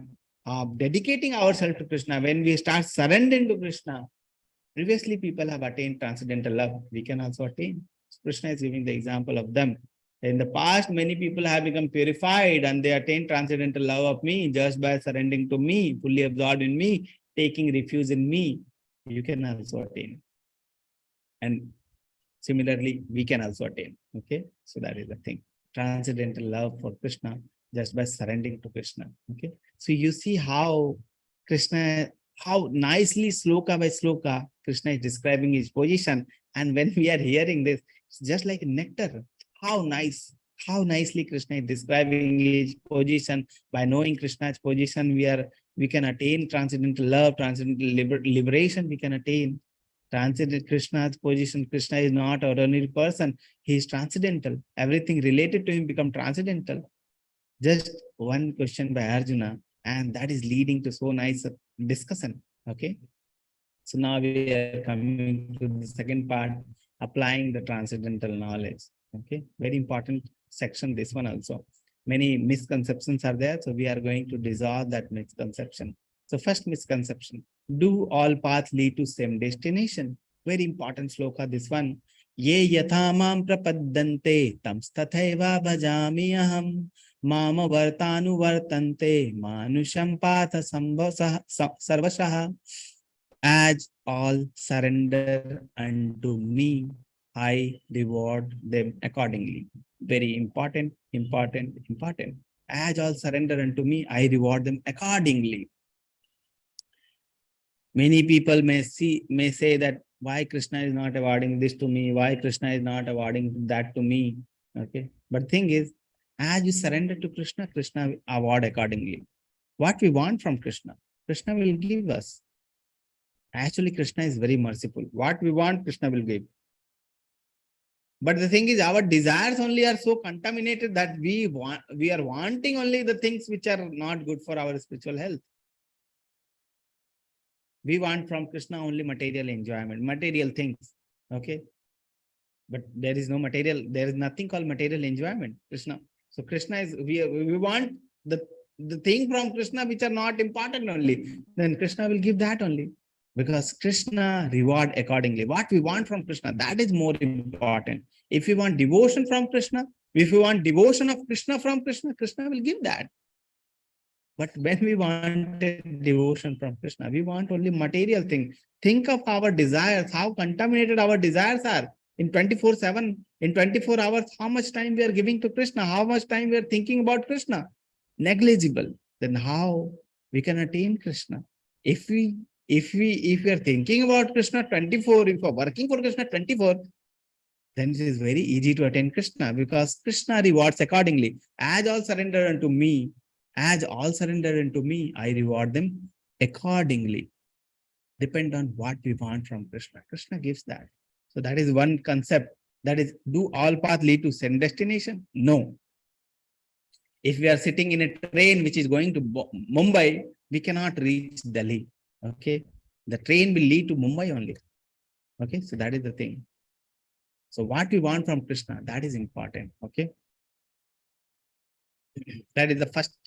dedicating ourselves to Krishna, when we start surrendering to Krishna, previously people have attained transcendental love. We can also attain. Krishna is giving the example of them. In the past, many people have become purified and they attain transcendental love of me just by surrendering to me, fully absorbed in me, taking refuge in me. You can also attain. And similarly, we can also attain. Okay, so that is the thing. Transcendental love for Krishna just by surrendering to Krishna. Okay, so you see how Krishna, how nicely sloka by sloka Krishna is describing his position. And when we are hearing this, it's just like nectar. How nice, how nicely Krishna is describing his position. By knowing Krishna's position, we can attain transcendental love, transcendental liberation. We can attain transcendental Krishna's position. Krishna is not an ordinary person. He is transcendental. Everything related to him become transcendental. Just one question by Arjuna, and that is leading to so nice discussion. Okay. So now we are coming to the second part, applying the transcendental knowledge. Okay. Very important section, this one also. Many misconceptions are there. So we are going to dissolve that misconception. So first misconception, do all paths lead to same destination? Very important sloka, this one. Ye yatha mam prapaddante tamstathaiva bhajami aham mama vartanu vartante manusham patha sarvasah. As all surrender unto me, I reward them accordingly. Very important. As all surrender unto me, I reward them accordingly. Many people may say that why Krishna is not awarding this to me, why Krishna is not awarding that to me. Okay. But thing is, as you surrender to Krishna, Krishna will award accordingly. What we want from Krishna, Krishna will give us. Actually, Krishna is very merciful. What we want, Krishna will give. But the thing is, our desires only are so contaminated that we are wanting only the things which are not good for our spiritual health. We want from Krishna only material enjoyment, material things. Okay. But there is no material, there is nothing called material enjoyment, Krishna. So Krishna is, we want the thing from Krishna which are not important only. Then Krishna will give that only. Because Krishna reward accordingly. What we want from Krishna, that is more important. If you want devotion from Krishna, if you want devotion of Krishna from Krishna, Krishna will give that. But when we want devotion from Krishna, we want only material things. Think of our desires, how contaminated our desires are. In 24/7, in 24 hours, how much time we are giving to Krishna, how much time we are thinking about Krishna. Negligible. Then how we can attain Krishna? If we are thinking about Krishna 24, if we are working for Krishna 24, then it is very easy to attain Krishna, because Krishna rewards accordingly. As all surrender unto me, I reward them accordingly. Depend on what we want from Krishna. Krishna gives that. So that is one concept. That is, do all paths lead to same destination? No. If we are sitting in a train which is going to Mumbai, we cannot reach Delhi. Okay. The train will lead to Mumbai only. Okay. So that is the thing. So what we want from Krishna, that is important. Okay. That is the first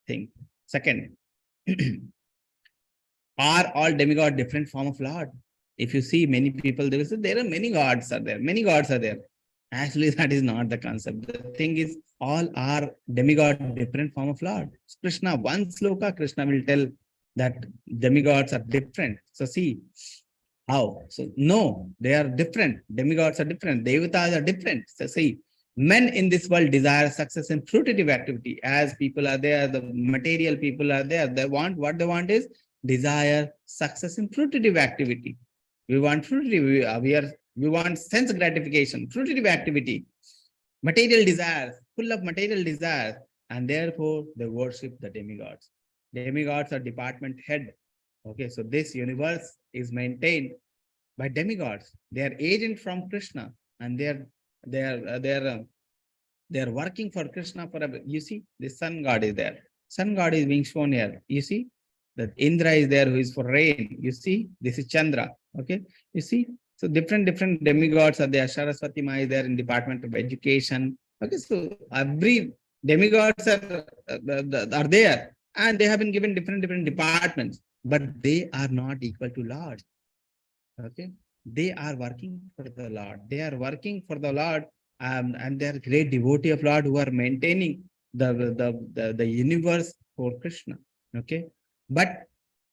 thing. Second, are all demigod different form of Lord? If you see many people, they will say there are many gods are there. Many gods are there. Actually, that is not the concept. The thing is, all are demigod different form of Lord. Krishna, one sloka, Krishna will tell that demigods are different. So see, how? So no, they are different. Demigods are different. Devatas are different. So see, men in this world desire success in fruitive activity. As people are there, the material people are there. They want, what they want is desire success in fruitive activity. We want fruitive, we want sense gratification, fruitive activity, material desires, full of material desires, and therefore they worship the demigods. Demigods are department head. Okay, so this universe is maintained by demigods. They are agent from Krishna, and they are working for Krishna forever. You see, the sun god is there. Sun god is being shown here. You see, that Indra is there, who is for rain. You see, this is Chandra. Okay, you see, so different demigods are there. Saraswati Ma is there in Department of Education. Okay, so every demigods are there, and they have been given different departments, but they are not equal to Lord. Okay, they are working for the Lord. They are working for the Lord, and they are great devotee of Lord who are maintaining the universe for Krishna. Okay, but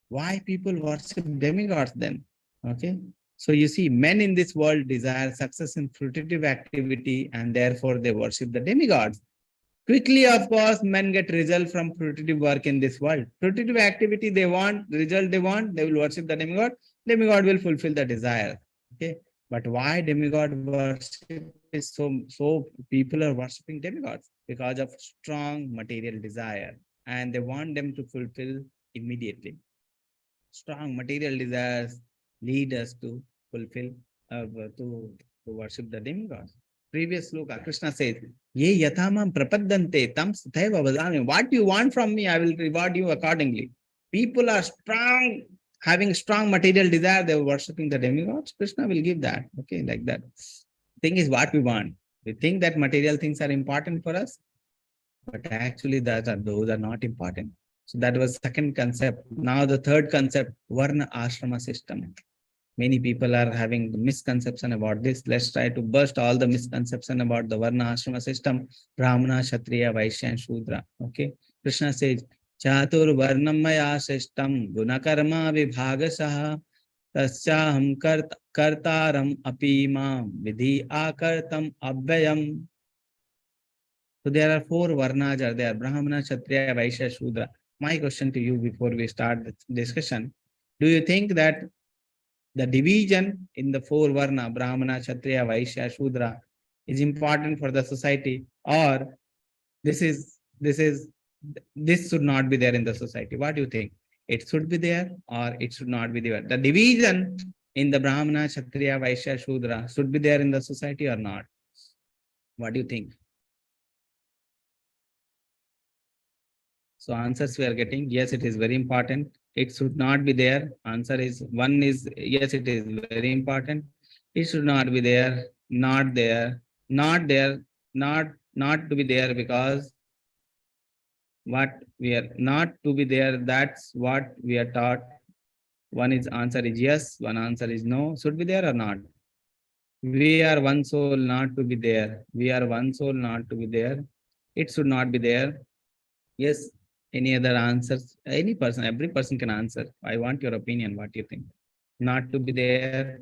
why people worship demigods then? Okay, so you see, men in this world desire success in fruitive activity, and therefore they worship the demigods. Quickly, of course, men get result from fruitive work in this world. Fruitive activity they want, result they want, they will worship the demigod. Demigod will fulfill the desire. Okay, but why demigod worship is so people are worshipping demigods? Because of strong material desire, and they want them to fulfill immediately. Strong material desires lead us to fulfill, to worship the demigods. Previous sloka, Krishna says, Ye yatamam prapaddante tam sathaiva vadami. What you want from me, I will reward you accordingly. People are strong, having strong material desire, they are worshipping the demigods. Krishna will give that. Okay, like that. Thing is what we want. We think that material things are important for us, but actually those are not important. So that was second concept. Now the third concept, Varna Ashrama system. Many people are having misconception about this. Let's try to burst all the misconception about the Varna Ashrama system. Brahmana, Kshatriya, Vaishya, and Shudra. Okay. Krishna says, Chatur Varnamaya system Gunakarma Vibhagasaha Tasyaham Kartaram Apimam Vidhi Akartam Abhyayam. So there are four Varnas are there: Brahmana, Kshatriya, Vaishya, Shudra. My question to you before we start the discussion, do you think that the division in the four Varna, Brahmana, Kshatriya, Vaishya, Shudra, is important for the society, or this should not be there in the society? What do you think? It should be there or it should not be there? The division in the Brahmana, Kshatriya, Vaishya, Shudra should be there in the society or not? What do you think? So answers we are getting, yes, it is very important. It should not be there. Answer is one is yes, it is very important. It should not be there, not there, not there, not to be there, because what we are not to be there, that's what we are taught. One is answer is yes, one answer is no. Should be there or not? We are one soul, not to be there. We are one soul, not to be there. It should not be there. Yes. Any other answers? Any person, every person can answer. I want your opinion. What do you think? Not to be there.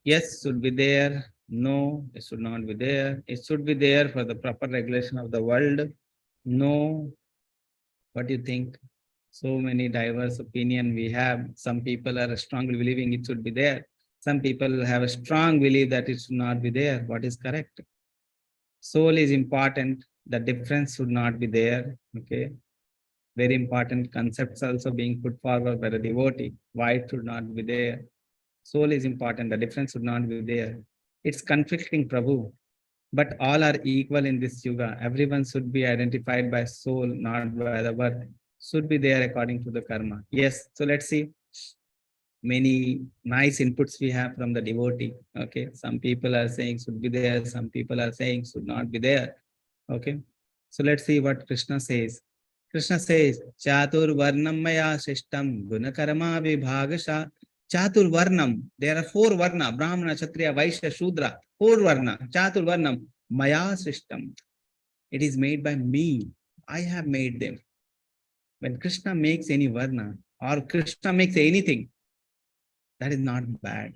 Yes, should be there. No, it should not be there. It should be there for the proper regulation of the world. No. What do you think? So many diverse opinion we have. Some people are strongly believing it should be there. Some people have a strong belief that it should not be there. What is correct? Soul is important. The difference should not be there. Okay. Very important concepts also being put forward by the devotee. Why it should not be there? Soul is important. The difference should not be there. It's conflicting, Prabhu. But all are equal in this yuga. Everyone should be identified by soul, not by the birth. Should be there according to the karma. Yes. So let's see. Many nice inputs we have from the devotee. Okay. Some people are saying should be there. Some people are saying should not be there. Okay. So let's see what Krishna says. Krishna says, Chatur Varnam Maya Sishtam Gunakarma Vibhagasha. Chatur Varnam. There are four Varna, Brahmana, Kshatriya, Vaishya, Shudra. Four Varna. Chatur Varnam Maya Sishtam. It is made by me. I have made them. When Krishna makes any Varna or Krishna makes anything, that is not bad.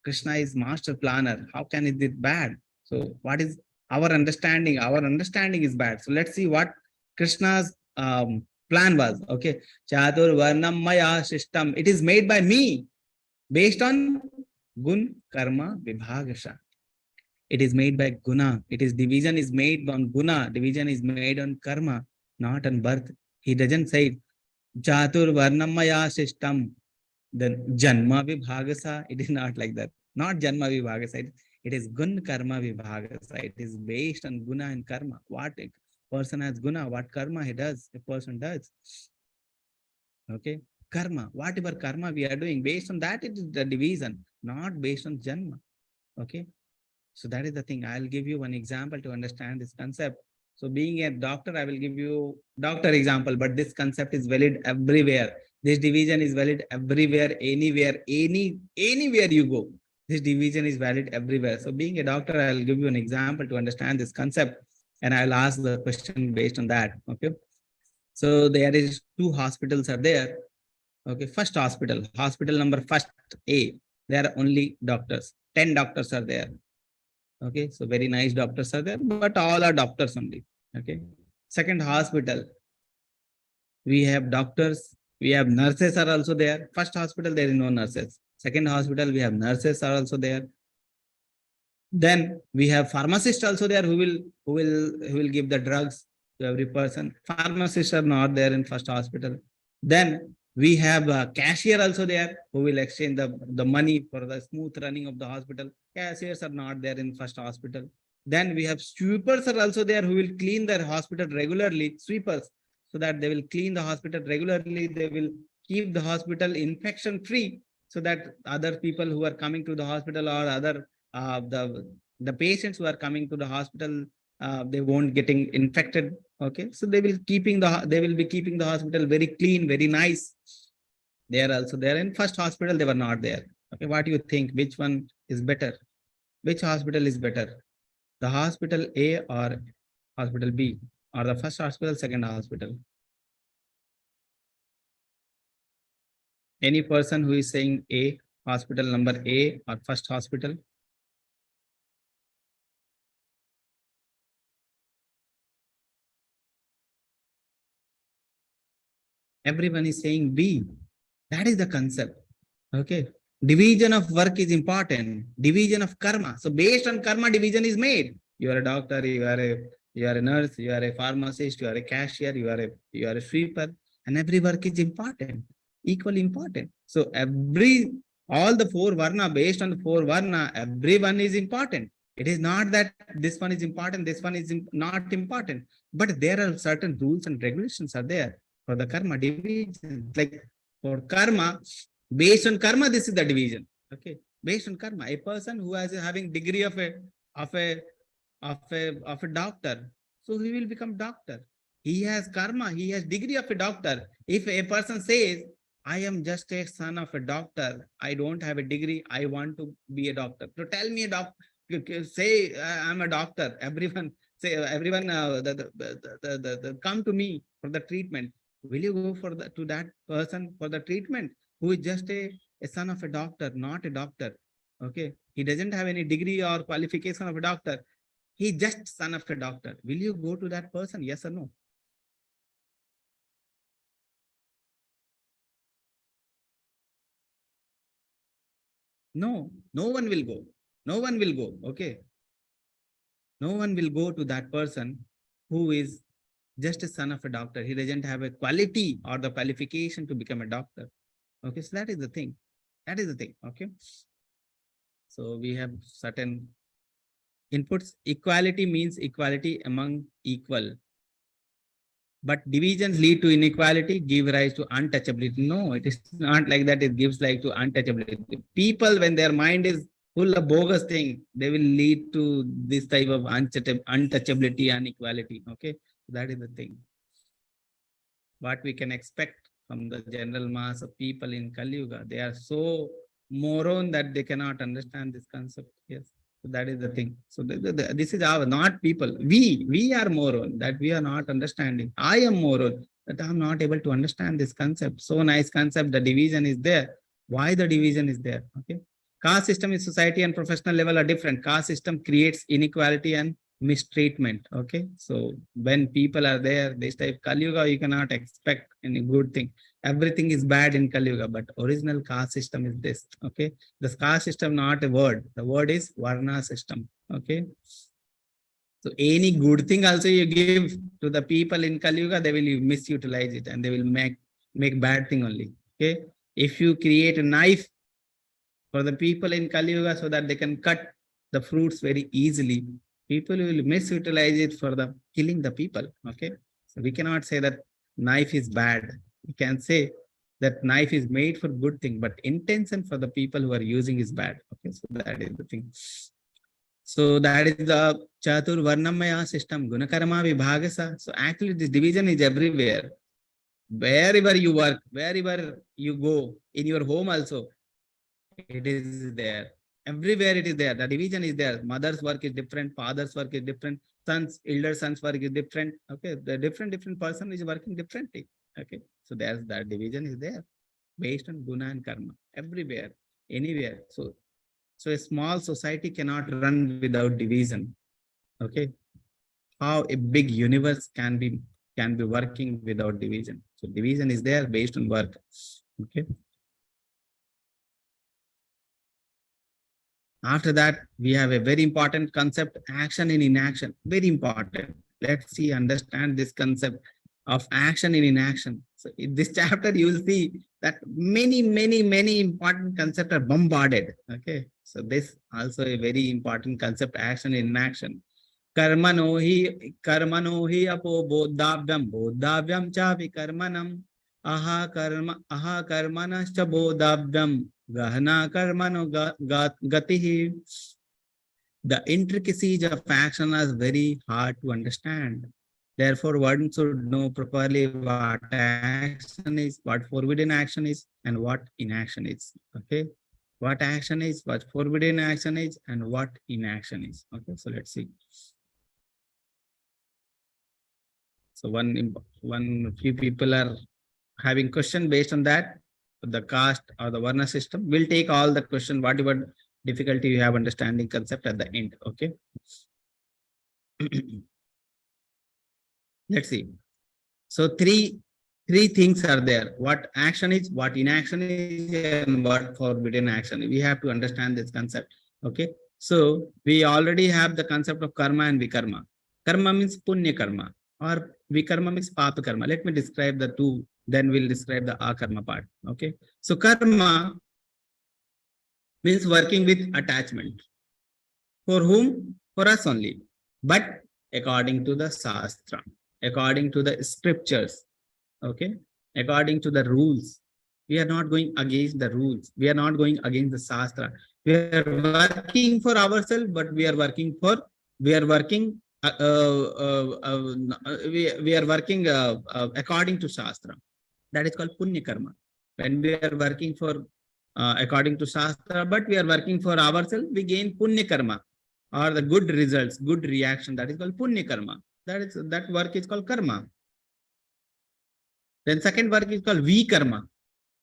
Krishna is master planner. How can it be bad? So what is our understanding? Our understanding is bad. So let's see what Krishna's plan was. Okay. Chatur Varnam Maya system. It is made by me based on Gun Karma Vibhagasha. It is made by Guna. It is division is made on Guna. Division is made on Karma, not on birth. He doesn't say Chatur Varnam Maya system. Then Janma Vibhagasa. It is not like that. Not Janma Vibhagasa. It is Gun Karma Vibhagasa. It is based on Guna and Karma. What a person has Guna, what Karma he does, a person does. Okay. Karma. Whatever karma we are doing, based on that it is the division, not based on Janma. Okay. So that is the thing. I'll give you one example to understand this concept. So being a doctor, I will give you doctor example, but this concept is valid everywhere. This division is valid everywhere, anywhere, anywhere you go. This division is valid everywhere. So being a doctor, I'll give you an example to understand this concept, and I'll ask the question based on that. Okay. So there is two hospitals are there. Okay. First hospital, hospital number first A. There are only doctors. 10 doctors are there. Okay, so very nice doctors are there, but all are doctors only. Okay. Second hospital, we have doctors, we have nurses are also there. First hospital, there is no nurses. Second hospital, we have nurses are also there. Then we have pharmacists also there who will give the drugs to every person. Pharmacists are not there in first hospital. Then we have a cashier also there who will exchange the money for the smooth running of the hospital. Cashiers are not there in first hospital. Then we have sweepers are also there who will clean their hospital regularly, sweepers, so that they will clean the hospital regularly. They will keep the hospital infection free so that other people who are coming to the hospital or other the patients who are coming to the hospital, they won't getting infected. Okay, so they will be keeping the hospital very clean, very nice. They are also there. In first hospital, they were not there. Okay, what do you think? Which one is better? Which hospital is better? The hospital A or hospital B, or the first hospital, second hospital? Any person who is saying A, hospital number A or first hospital? Everyone is saying B. That is the concept. Okay. Division of work is important. Division of karma. So based on karma, division is made. You are a doctor, you are a nurse, you are a pharmacist, you are a cashier, you are a sweeper, and every work is important, equally important. So all the four varna, based on the four varna, everyone is important. It is not that this one is important, this one is not important, but there are certain rules and regulations are there for the karma division. Like for karma, based on karma, this is the division. Okay, based on karma, a person who has having degree of a doctor, so he will become doctor. He has karma, he has degree of a doctor. If a person says, I am just a son of a doctor, I don't have a degree, I want to be a doctor. So tell me a doctor, say I'm a doctor. Everyone say everyone come to me for the treatment. Will you go to that person for the treatment who is just a son of a doctor, not a doctor? Okay, he doesn't have any degree or qualification of a doctor. He just son of a doctor. Will you go to that person? Yes or no? No, no one will go. No one will go. Okay. No one will go to that person who is just a son of a doctor. He doesn't have a quality or the qualification to become a doctor. Okay. So that is the thing. That is the thing. Okay. So we have certain inputs. Equality means equality among equal. But divisions lead to inequality, give rise to untouchability. No, it is not like that. It gives like to untouchability. People, when their mind is full of bogus thing, they will lead to this type of untouchability and equality. Okay, that is the thing. What we can expect from the general mass of people in Kali Yuga, they are so moron that they cannot understand this concept. Yes. So that is the thing. So this is our, not people. We are moron that we are not understanding. I am moron that I'm not able to understand this concept. So nice concept. The division is there. Why the division is there? Okay. Caste system in society and professional level are different. Caste system creates inequality and mistreatment. Okay. So when people are there, this type Kali Yuga, you cannot expect any good thing. Everything is bad in Kali Yuga, but original caste system is this. Okay. The caste system, not a word. The word is Varna system. Okay. So any good thing also you give to the people in Kali Yuga, they will misutilize it and they will make bad thing only. Okay. If you create a knife for the people in Kali Yuga so that they can cut the fruits very easily, people will misutilize it for the killing the people. Okay. So we cannot say that knife is bad. We can say that knife is made for good thing, but intention for the people who are using is bad. Okay. So that is the thing. So that is the Chatur Varnamaya system, Gunakarma Vibhagasa. So actually this division is everywhere. Wherever you work, wherever you go, in your home also, it is there. Everywhere it is there. The division is there. Mother's work is different. Father's work is different. Elder son's work is different. Okay. The different person is working differently. Okay. So there's that division is there based on guna and karma. Everywhere, anywhere. So a small society cannot run without division. Okay. How a big universe can be working without division. So division is there based on work. Okay. After that, we have a very important concept, action and inaction. Very important. Let's see, understand this concept of action and inaction. So in this chapter, you will see that many important concepts are bombarded. Okay. So this also a very important concept, action and inaction. Karmano hi apo bodhavyam cha vikarmanam. Aha karmanascha bodhavyam. Gahana karmano gatihi. The intricacies of action are very hard to understand. Therefore, one should know properly what action is, what forbidden action is, and what inaction is. Okay. What action is, what forbidden action is, and what inaction is. Okay. So let's see. So one few people are having question based on that, the caste or the Varna system. We'll take all the question, whatever difficulty you have understanding concept at the end. Okay. Let's see. So three things are there. What action is, what inaction is, and what forbidden action. We have to understand this concept. Okay. So we already have the concept of karma and vikarma. Karma means punya karma or vikarma means papa karma. Let me describe the two, then we'll describe the akarma part. Okay. So karma means working with attachment. For whom? For us only. But according to the Shastra, according to the scriptures, okay, according to the rules. We are not going against the rules. We are not going against the Shastra. We are working for ourselves, but we are working we are working according to Shastra. That is called Punya Karma. When we are working for according to Shastra, but we are working for ourselves, we gain Punya Karma or the good results, good reaction. That is called Punya Karma. That work is called karma. Then second work is called vikarma.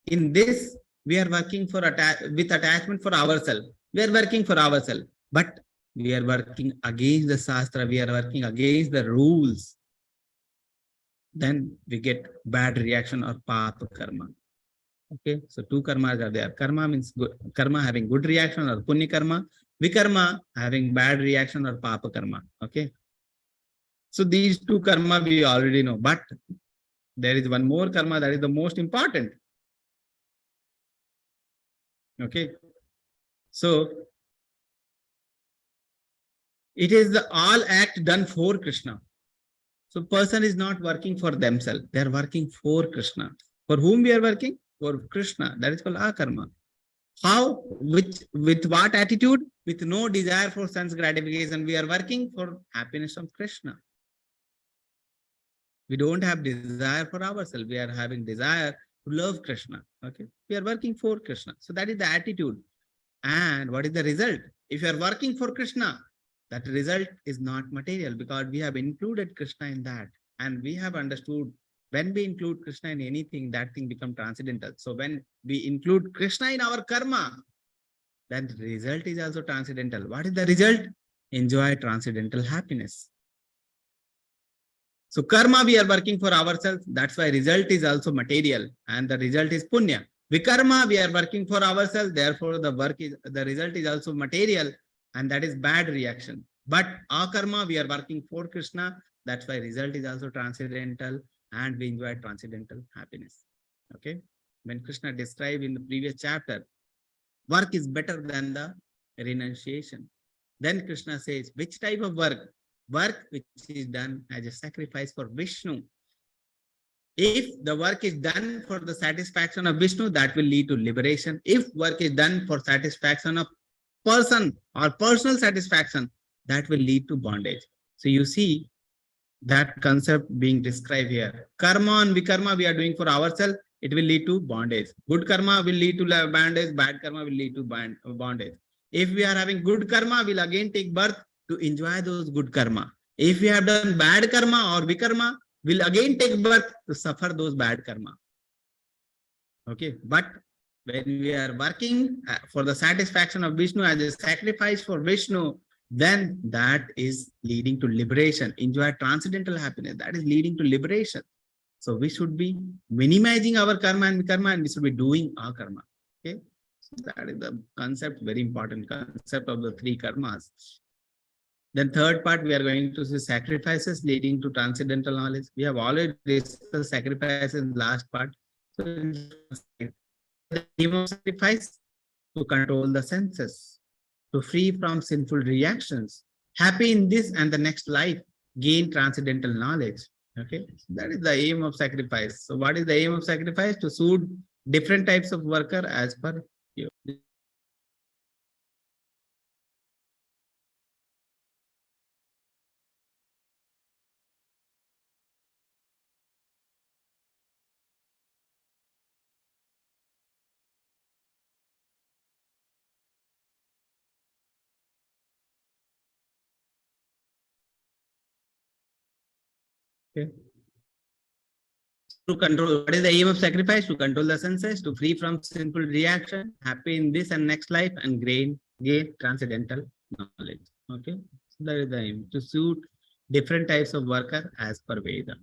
In this, we are working with attachment for ourselves. We are working for ourselves, but we are working against the Shastra. We are working against the rules. Then we get bad reaction or papa karma. Okay, so two karmas are there. Karma means good, karma having good reaction or punya karma, vikarma having bad reaction or papa karma. Okay, so these two karma we already know, but there is one more karma that is the most important. Okay, so it is the all act done for Krishna. So person is not working for themselves; they are working for Krishna. For whom we are working? For Krishna. That is called akarma. How? With what attitude? With no desire for sense gratification. We are working for happiness of Krishna. We don't have desire for ourselves. We are having desire to love Krishna. Okay. We are working for Krishna. So that is the attitude. And what is the result? If you are working for Krishna, that result is not material because we have included Krishna in that. And we have understood when we include Krishna in anything, that thing becomes transcendental. So when we include Krishna in our karma, then the result is also transcendental. What is the result? Enjoy transcendental happiness. So karma we are working for ourselves. That's why result is also material and the result is punya. Vikarma we are working for ourselves. Therefore the result is also material and that is bad reaction. But akarma we are working for Krishna. That's why result is also transcendental and we enjoy transcendental happiness. Okay. When Krishna described in the previous chapter, work is better than the renunciation. Then Krishna says, which type of work? Work which is done as a sacrifice for Vishnu. If the work is done for the satisfaction of Vishnu, that will lead to liberation. If work is done for satisfaction of person or personal satisfaction, that will lead to bondage. So you see that concept being described here. Karma and vikarma we are doing for ourselves, it will lead to bondage. Good karma will lead to bondage, bad karma will lead to bondage. If we are having good karma, we'll again take birth to enjoy those good karma. If we have done bad karma or vikarma, we'll again take birth to suffer those bad karma. Okay, but when we are working for the satisfaction of Vishnu as a sacrifice for Vishnu, then that is leading to liberation. Enjoy transcendental happiness. That is leading to liberation. So we should be minimizing our karma and vikarma and we should be doing our karma. Okay, so that is the concept, very important concept of the three karmas. Then third part, we are going to see sacrifices leading to transcendental knowledge. We have already discussed sacrifices in the last part. So the aim of sacrifice to control the senses, to free from sinful reactions, happy in this and the next life, gain transcendental knowledge. Okay, so that is the aim of sacrifice. So what is the aim of sacrifice? To suit different types of worker as per you. Okay. To control, what is the aim of sacrifice? To control the senses, to free from sinful reaction, happy in this and next life, and gain transcendental knowledge. Okay, so that is the aim, to suit different types of worker as per Veda.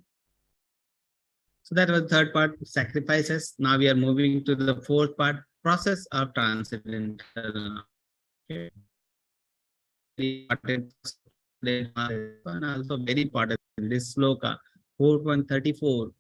So that was the third part, sacrifices. Now we are moving to the fourth part, process of transcendental knowledge. Okay. Very important, and also very important in this sloka 4.34.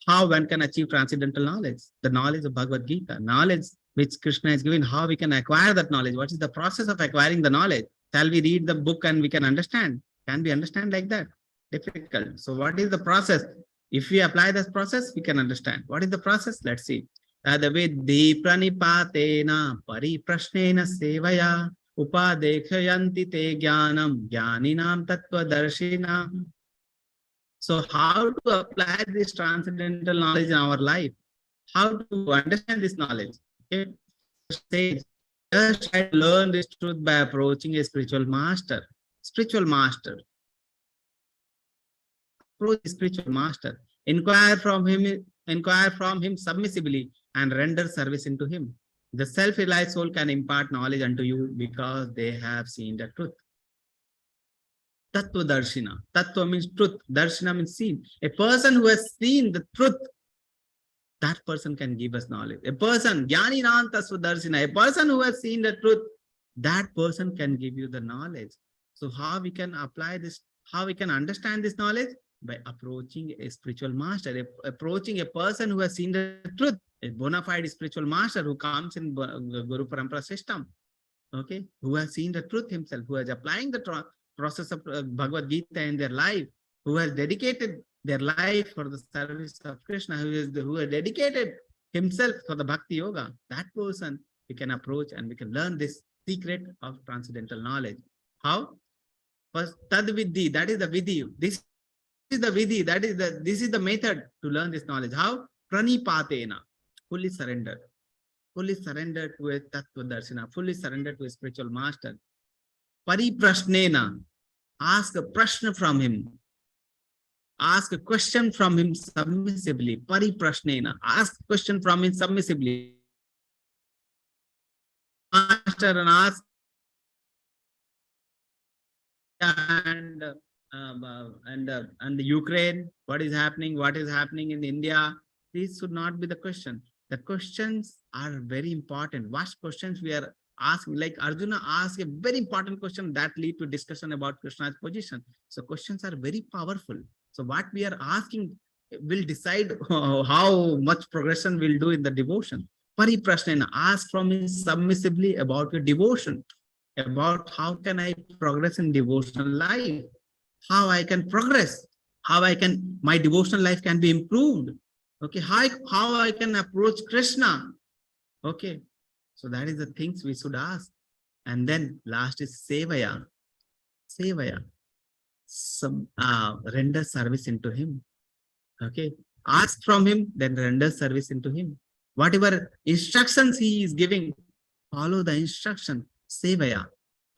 How one can achieve transcendental knowledge, the knowledge of Bhagavad Gita, knowledge which Krishna is giving, how we can acquire that knowledge, what is the process of acquiring the knowledge? Shall we read the book and we can understand? Can we understand like that? Difficult. So what is the process? If we apply this process, we can understand. What is the process? Let's see. Tadavidhi pranipatena pariprashnena sevaya upadekhayanti te jnanam jnaninam tattvadarshina. So how to apply this transcendental knowledge in our life? How to understand this knowledge? Okay. Say, just try to learn this truth by approaching a spiritual master. Spiritual master. Approach a spiritual master. Inquire from him submissively and render service into him. The self-realized soul can impart knowledge unto you because they have seen the truth. Tattva darshina. Tattva means truth. Darshina means seen. A person who has seen the truth that person can give us knowledge. A person, Jnani Nanta Swadarshina, a person who has seen the truth, that person can give you the knowledge. So how we can apply this, how we can understand this knowledge? By approaching a spiritual master, approaching a person who has seen the truth, a bona fide spiritual master who comes in Guru Parampara system, okay, who has seen the truth himself, who is applying the process of Bhagavad Gita in their life, who has dedicated their life for the service of Krishna, who has dedicated himself for the Bhakti Yoga. That person we can approach and we can learn this secret of transcendental knowledge. How? First, Tad Vidhi, that is the Vidhi. This is the Vidhi, this is the method to learn this knowledge. How? Pranipatena, fully surrendered. Fully surrendered to a Tattva Darshana, fully surrendered to a spiritual master. Pariprashnena, ask a prashna from him. Ask a question from him submissively. Pariprashnena, ask a question from him submissively. Master and ask and the Ukraine, what is happening in India? These should not be the question. The questions are very important. What questions we are asking? Like Arjuna asked a very important question that lead to discussion about Krishna's position. So questions are very powerful. So what we are asking will decide how much progression we'll do in the devotion. Pariprashnena, ask from him submissively about your devotion, about how can I progress in devotional life, how I can progress, how my devotional life can be improved. Okay, how I can approach Krishna. Okay, so that is the things we should ask. And then last is Sevaya. Sevaya. Render service into him. Okay, ask from him, then render service into him. Whatever instructions he is giving, follow the instruction. Sevaya.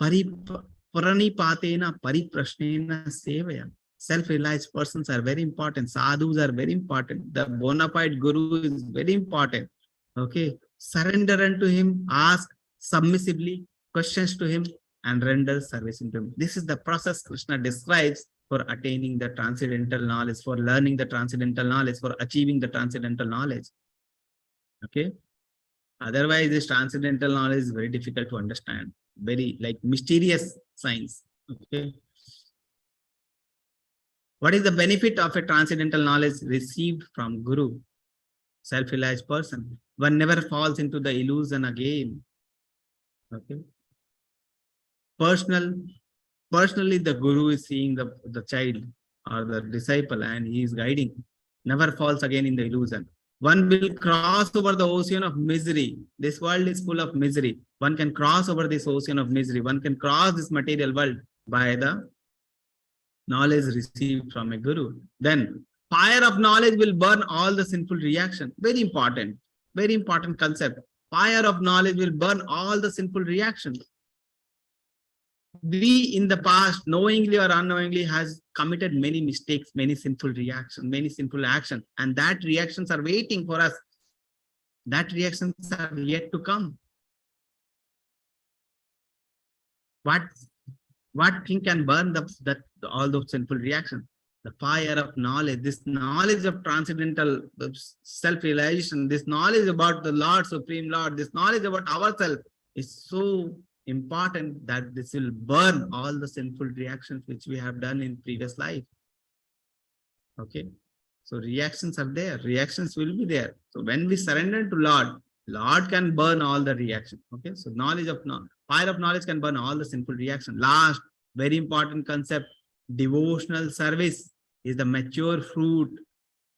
Paranipatena pariprashnena sevaya. Self-realized persons are very important. Sadhus are very important. The bona fide guru is very important. Okay. Surrender unto him, ask submissively questions to him, and render service unto him. This is the process Krishna describes for attaining the transcendental knowledge, for learning the transcendental knowledge, for achieving the transcendental knowledge. Okay. Otherwise, this transcendental knowledge is very difficult to understand. Very like mysterious science. Okay. What is the benefit of a transcendental knowledge received from Guru? Self-realized person. One never falls into the illusion again. Okay. Personally, the Guru is seeing the child or the disciple and he is guiding. Never falls again in the illusion. One will cross over the ocean of misery. This world is full of misery. One can cross over this ocean of misery. One can cross this material world by the knowledge received from a guru. Then fire of knowledge will burn all the sinful reaction. Very important concept. Fire of knowledge will burn all the sinful reactions. We in the past, knowingly or unknowingly, has committed many mistakes, many sinful reactions, many sinful actions, and that reactions are waiting for us. That reactions are yet to come. What thing can burn all those sinful reactions? The fire of knowledge, this knowledge of transcendental self-realization, this knowledge about the Lord, Supreme Lord, this knowledge about ourselves is so important that this will burn all the sinful reactions which we have done in previous life. Okay. So reactions are there. Reactions will be there. So when we surrender to Lord can burn all the reactions. Okay. So fire of knowledge can burn all the sinful reactions. Last, very important concept, devotional service is the mature fruit,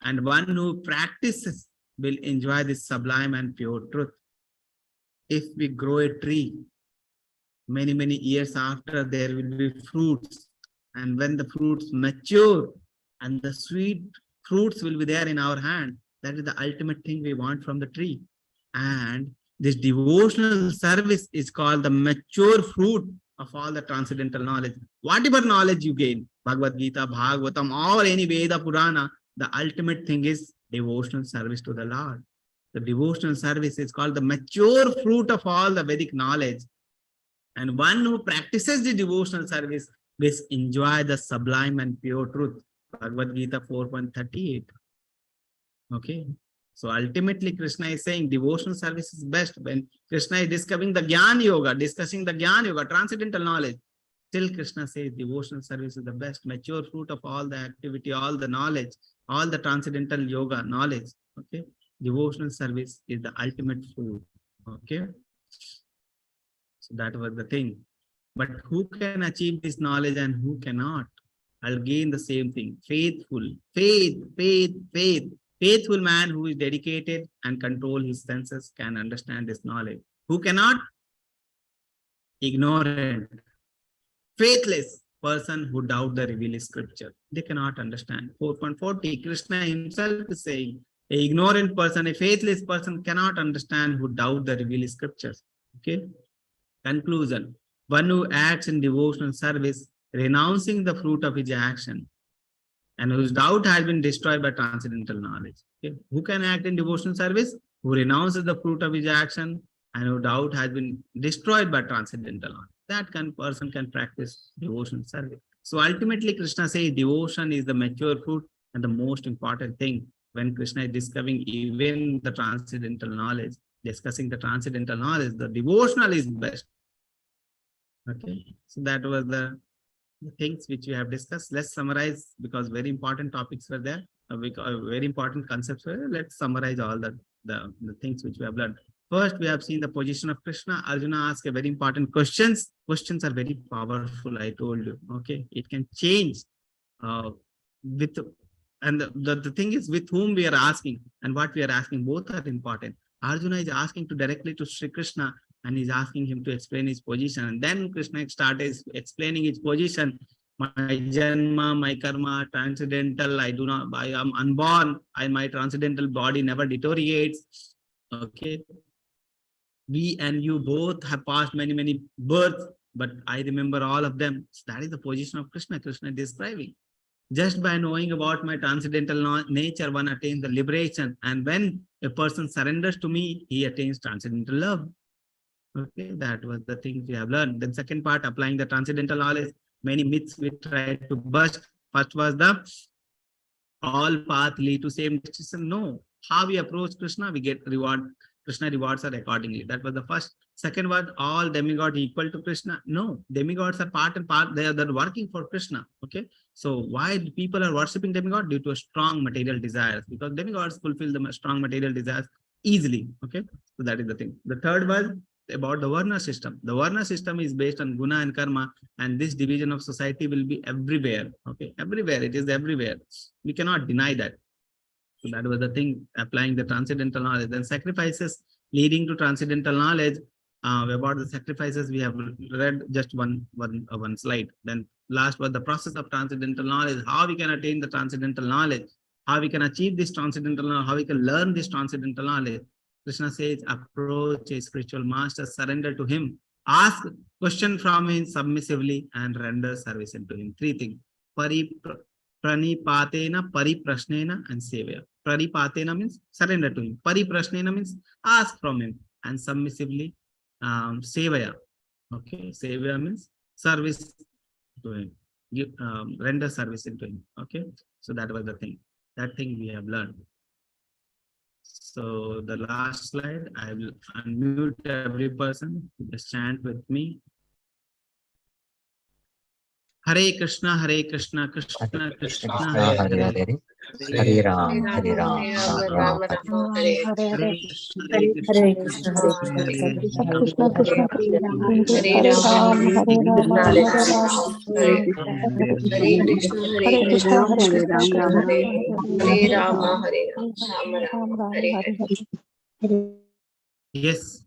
and one who practices will enjoy this sublime and pure truth. If we grow a tree, many years after, there will be fruits, and when the fruits mature and the sweet fruits will be there in our hand, that is the ultimate thing we want from the tree. And this devotional service is called the mature fruit of all the transcendental knowledge. Whatever knowledge you gain, Bhagavad Gita, Bhagavatam, or any Veda, Purana, the ultimate thing is devotional service to the Lord. The devotional service is called the mature fruit of all the Vedic knowledge. And one who practices the devotional service will enjoy the sublime and pure truth. Bhagavad Gita 4.38. Okay. So ultimately, Krishna is saying devotional service is best. When Krishna is discussing the Gyan Yoga, transcendental knowledge, still Krishna says devotional service is the best, mature fruit of all the activity, all the knowledge, all the transcendental yoga knowledge. Okay, devotional service is the ultimate fruit. Okay, so that was the thing. But who can achieve this knowledge and who cannot? Again, the same thing. Faithful, faith. Faithful man who is dedicated and control his senses can understand this knowledge. Who cannot? Ignorant. Faithless person who doubt the revealed scripture. They cannot understand. 4.40, Krishna himself is saying, a ignorant person, a faithless person cannot understand who doubt the revealed scriptures. Okay. Conclusion. One who acts in devotional service, renouncing the fruit of his action, and whose doubt has been destroyed by transcendental knowledge. Okay. Who can act in devotional service? Who renounces the fruit of his action and whose doubt has been destroyed by transcendental knowledge. That person can practice devotional service. So ultimately, Krishna says devotion is the mature fruit and the most important thing when Krishna is discovering even the transcendental knowledge, discussing the transcendental knowledge, the devotional is best. Okay, so that was the things which we have discussed. Let's summarize because very important topics were there, very important concepts were there. Let's summarize all the things which we have learned. First, we have seen the position of Krishna. Arjuna asked a very important questions. Questions are very powerful, I told you. Okay, it can change with, and the thing is with whom we are asking and what we are asking, both are important. Arjuna is asking directly to Sri Krishna and he's asking him to explain his position. And then Krishna started explaining his position. My janma, my karma, transcendental, I am unborn, my transcendental body never deteriorates. Okay. We and you both have passed many births, but I remember all of them. So that is the position of Krishna. Krishna is describing. Just by knowing about my transcendental nature, one attains the liberation. And when a person surrenders to me, he attains transcendental love. Okay, that was the thing we have learned. Then second part, applying the transcendental knowledge. Many myths we tried to bust. First was the all path lead to same destination. No, how we approach Krishna, we get reward. Krishna rewards are accordingly. That was the first. Second was all demigods equal to Krishna. No, demigods are part and part. They are working for Krishna. Okay. So why people are worshipping demigod? Due to a strong material desires, because demigods fulfill the strong material desires easily. Okay. So that is the thing. The third was about the Varna system. The Varna system is based on guna and karma, and this division of society will be everywhere. Okay. Everywhere. It is everywhere. We cannot deny that. So that was the thing, applying the transcendental knowledge. Then sacrifices leading to transcendental knowledge. About the sacrifices, we have read just one slide. Then last was the process of transcendental knowledge, how we can attain the transcendental knowledge, how we can achieve this transcendental knowledge, how we can learn this transcendental knowledge. Krishna says, approach a spiritual master, surrender to him, ask question from him submissively, and render service to him. Three things. Pranipatena, pariprashnena, and sevaya. Pranipatena means surrender to him. Pariprashnena means ask from him. And submissively, sevaya. Okay, sevaya means service to him. Render service to him. Okay, so that was the thing. That thing we have learned. So the last slide, I will unmute every person. Just chant with me. Hare Krishna, Krishna Krishna, Hare Hare, Hare Ram, Hare Ram, Ram Ram. Hare Hare Krishna, Hare Krishna, Krishna Krishna, Hare Ram, Hare Hare Krishna, Hare Hare Krishna, Ram, Krishna Ram Krishna, Hare Rama, Hare Hare Hare. Yes.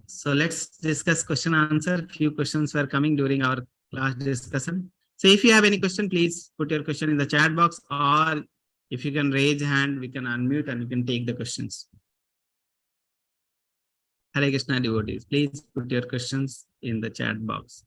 So let's discuss question answer. Few questions were coming during our class discussion. So if you have any question, please put your question in the chat box, or if you can raise hand, we can unmute and we can take the questions. Hare Krishna devotees, please put your questions in the chat box.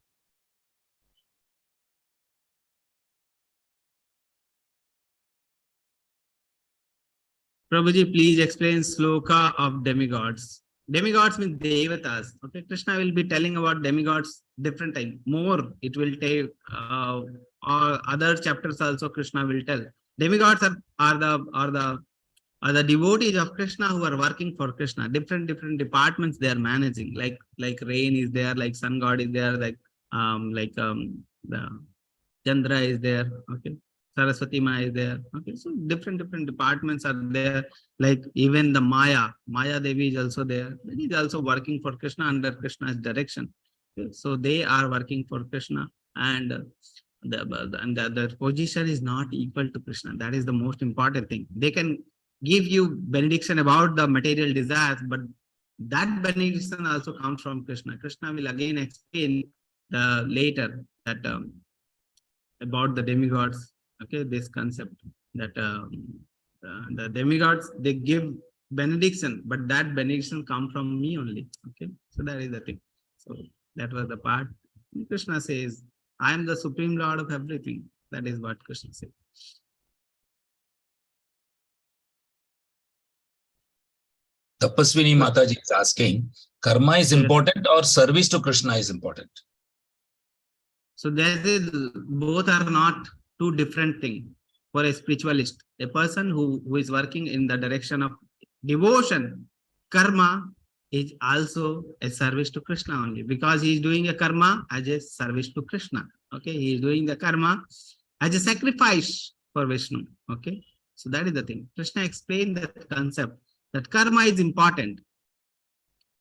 Prabhuji, please explain sloka of demigods. Demigods means devatas. Okay, Krishna will be telling about demigods different time. More it will take or other chapters also Krishna will tell. Demigods are the or the devotees of Krishna who are working for Krishna. Different departments they are managing. Like rain is there, like sun god is there, the Chandra is there. Okay, Saraswati Ma is there. Okay, so different departments are there. Like even the Maya Devi is also there. He is also working for Krishna under Krishna's direction. Okay, so they are working for Krishna, and the position is not equal to Krishna. That is the most important thing. They can give you benediction about the material desires, but that benediction also comes from Krishna. Krishna will again explain later that about the demigods. Okay, this concept that the demigods, they give benediction, but that benediction come from me only. Okay, so that is the thing. So that was the part. Krishna says, I am the supreme lord of everything. That is what Krishna said. Tapaswini Mataji is asking, karma is important or service to Krishna is important? So there is, both are not two different things for a spiritualist. A person who is working in the direction of devotion, karma is also a service to Krishna only, because he is doing a karma as a service to Krishna. Okay, he is doing the karma as a sacrifice for Vishnu. Okay, so that is the thing. Krishna explained that concept that karma is important,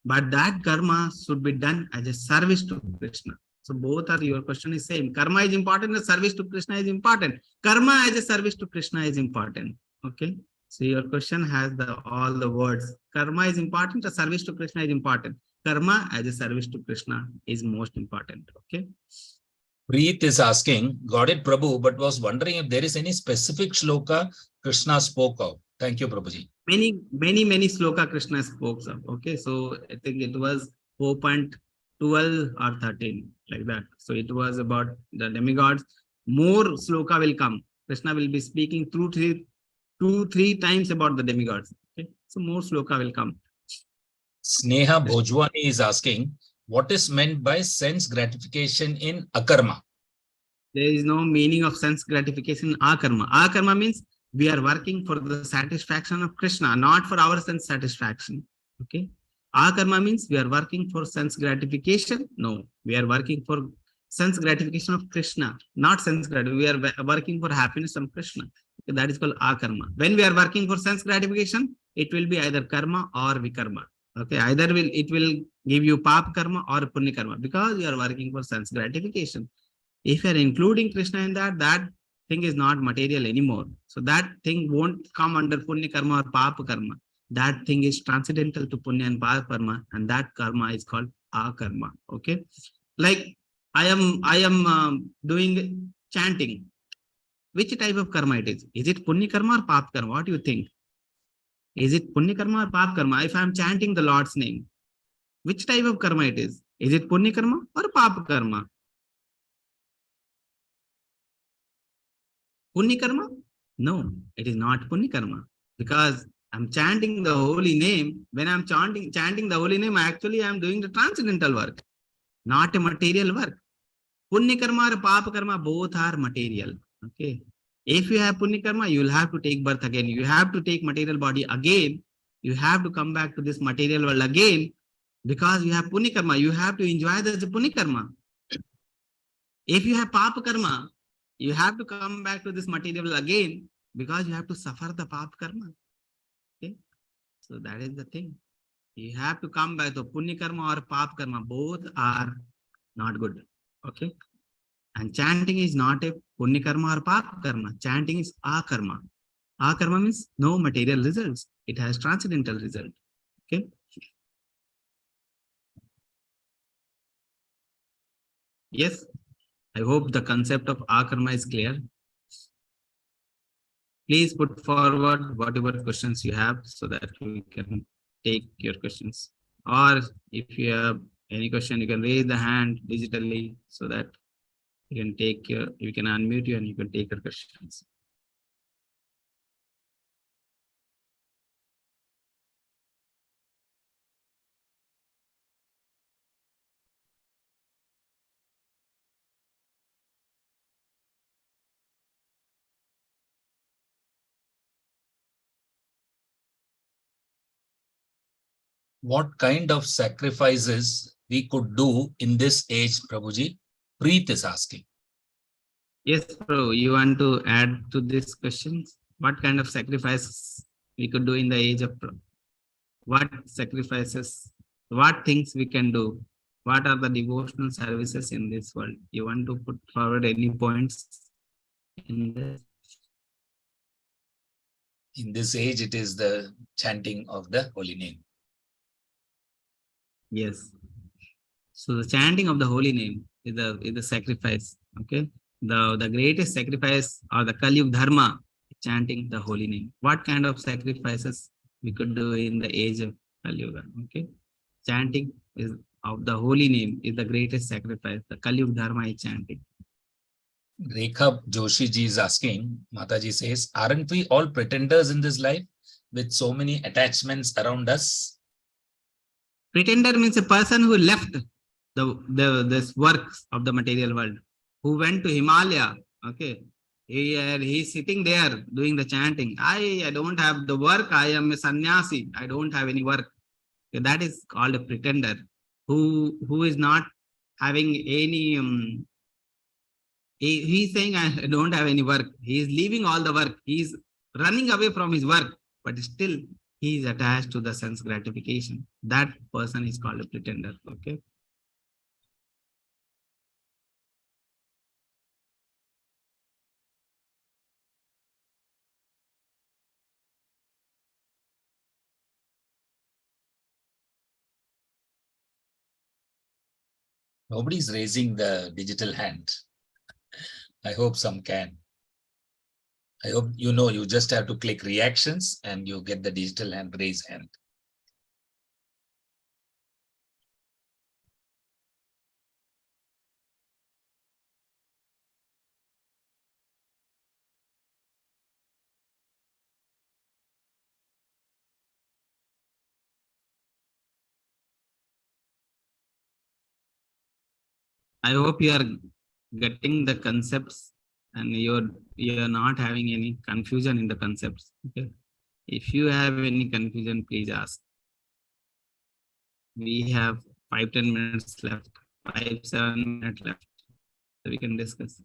but that karma should be done as a service to Krishna. So both are, your question is same. Karma is important, the service to Krishna is important. Karma as a service to Krishna is important. Okay. So your question has all the words. Karma is important, the service to Krishna is important. Karma as a service to Krishna is most important. Okay. Preet is asking, got it, Prabhu, but was wondering if there is any specific shloka Krishna spoke of. Thank you, Prabhuji. Many sloka Krishna spoke of. Okay, so I think it was 4.12 or 13, like that. So it was about the demigods. More sloka will come. Krishna will be speaking through three times about the demigods. Okay, so more sloka will come. Sneha Bhojwani is asking, what is meant by sense gratification in akarma? There is no meaning of sense gratification in akarma. Akarma means we are working for the satisfaction of Krishna, not for our sense satisfaction. Okay. Akarma means we are working for sense gratification. No, we are working for sense gratification of Krishna, not sense gratification. We are working for happiness of Krishna. Okay, that is called akarma. When we are working for sense gratification, it will be either karma or vikarma. Okay, either it will give you pap karma or punya karma, because you are working for sense gratification. If you are including Krishna in that thing is not material anymore. So that thing won't come under punya karma or papa karma. That thing is transcendental to punya and papa karma, and that karma is called akarma. Okay, like I am doing chanting. Which type of karma it is? Is it punya karma or papa karma? What do you think? Is it punya karma or papa karma? If I am chanting the Lord's name, which type of karma it is? Is it punya karma or papa karma? Punya karma? No, it is not punya karma, because I'm chanting the holy name. When I'm chanting the holy name, actually I'm doing the transcendental work, not a material work. Punya karma or papa karma, both are material. Okay. If you have punya karma, you will have to take birth again. You have to take material body again. You have to come back to this material world again, because you have punya karma. You have to enjoy the punya karma. If you have papa karma, you have to come back to this material again, because you have to suffer the papa karma. Okay, so that is the thing. You have to come back to punya karma or papa karma. Both are not good. Okay, and chanting is not a punya karma or papa karma. Chanting is akarma. Akarma means no material results. It has transcendental result. Okay. Yes, I hope the concept of akarma is clear. Please put forward whatever questions you have so that we can take your questions. Or if you have any question, you can raise the hand digitally so that you can unmute you and you can take your questions. what kind of sacrifices we could do in this age, Prabhuji? Preet is asking. Yes, Prabhu, you want to add to this question? What kind of sacrifices we could do in the age of Prabhu? What sacrifices, what things we can do? What are the devotional services in this world? You want to put forward any points in this? In this age, it is the chanting of the holy name. Yes. So the chanting of the holy name is the sacrifice. Okay. The greatest sacrifice or the Kali Yuga Dharma, chanting the holy name. What kind of sacrifices we could do in the age of Kali Yuga? Okay. Chanting is of the holy name is the greatest sacrifice. The Kali Yuga Dharma is chanting. Rekha Joshi ji is asking, Mataji says, aren't we all pretenders in this life with so many attachments around us? Pretender means a person who left this works of the material world, who went to Himalaya. Okay. He's sitting there doing the chanting. I don't have the work. I am a sannyasi. I don't have any work. Okay, that is called a pretender who is not having any he's saying I don't have any work. He is leaving all the work. He is running away from his work, but still he is attached to the sense gratification. That person is called a pretender. Okay. Nobody's raising the digital hand. I hope some can. I hope you know you just have to click reactions and you get the digital hand, raise hand. I hope you are getting the concepts and you're not having any confusion in the concepts. Okay. If you have any confusion, please ask. We have 5-10 minutes left, 5-7 minutes left. So we can discuss.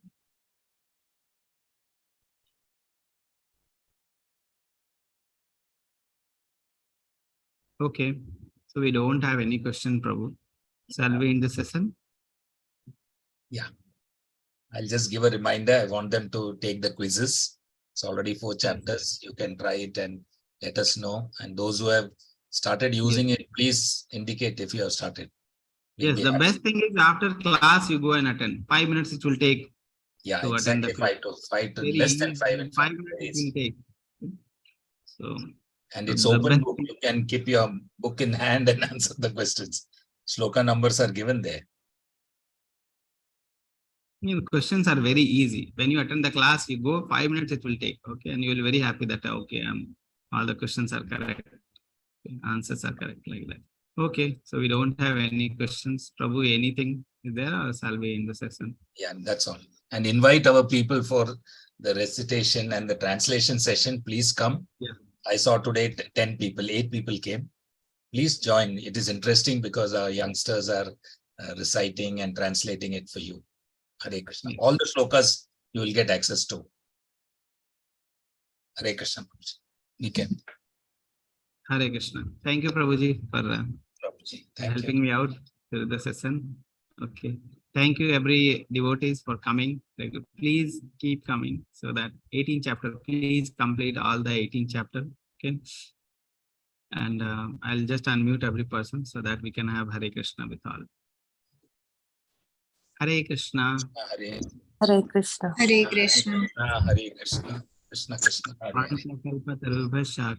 Okay. So we don't have any question, Prabhu. Shall we end the session? Yeah. I'll just give a reminder. I want them to take the quizzes. It's already 4 chapters. You can try it and let us know. And those who have started using it, please indicate if you have started. Yes, the best thing is after class, you go and attend. 5 minutes it will take. Yeah, to exactly. attend the 5 to very less than easy. 5 in 5 fact. minutes it will take. So, And so it's the open best book. You can keep your book in hand and answer the questions. Shloka numbers are given there. questions are very easy. When you attend the class, you go 5 minutes it will take. Okay, and you will be very happy that okay, all the questions are correct. Answers are correct like that. Okay, so we don't have any questions. Prabhu, anything is there or shall we in the session? Yeah, that's all. And invite our people for the recitation and the translation session. Please come. Yeah. I saw today 10 people, 8 people came. Please join. It is interesting because our youngsters are reciting and translating it for you. Hare Krishna. Yeah. All the shlokas you will get access to. Hare Krishna. We can. Hare Krishna. Thank you, Prabhuji, for Prabhuji, thank helping you. me out through the session. Okay. Thank you, every devotees, for coming. Please keep coming so that 18 chapter, please complete all the 18 chapter. Okay. And I'll just unmute every person so that we can have Hare Krishna with all. Hare Krishna. Hare Hare Krishna. Hare Krishna. Krishna. Hare Krishna. Krishna Krishna. Hare Hare. Panchakalpatarubhasya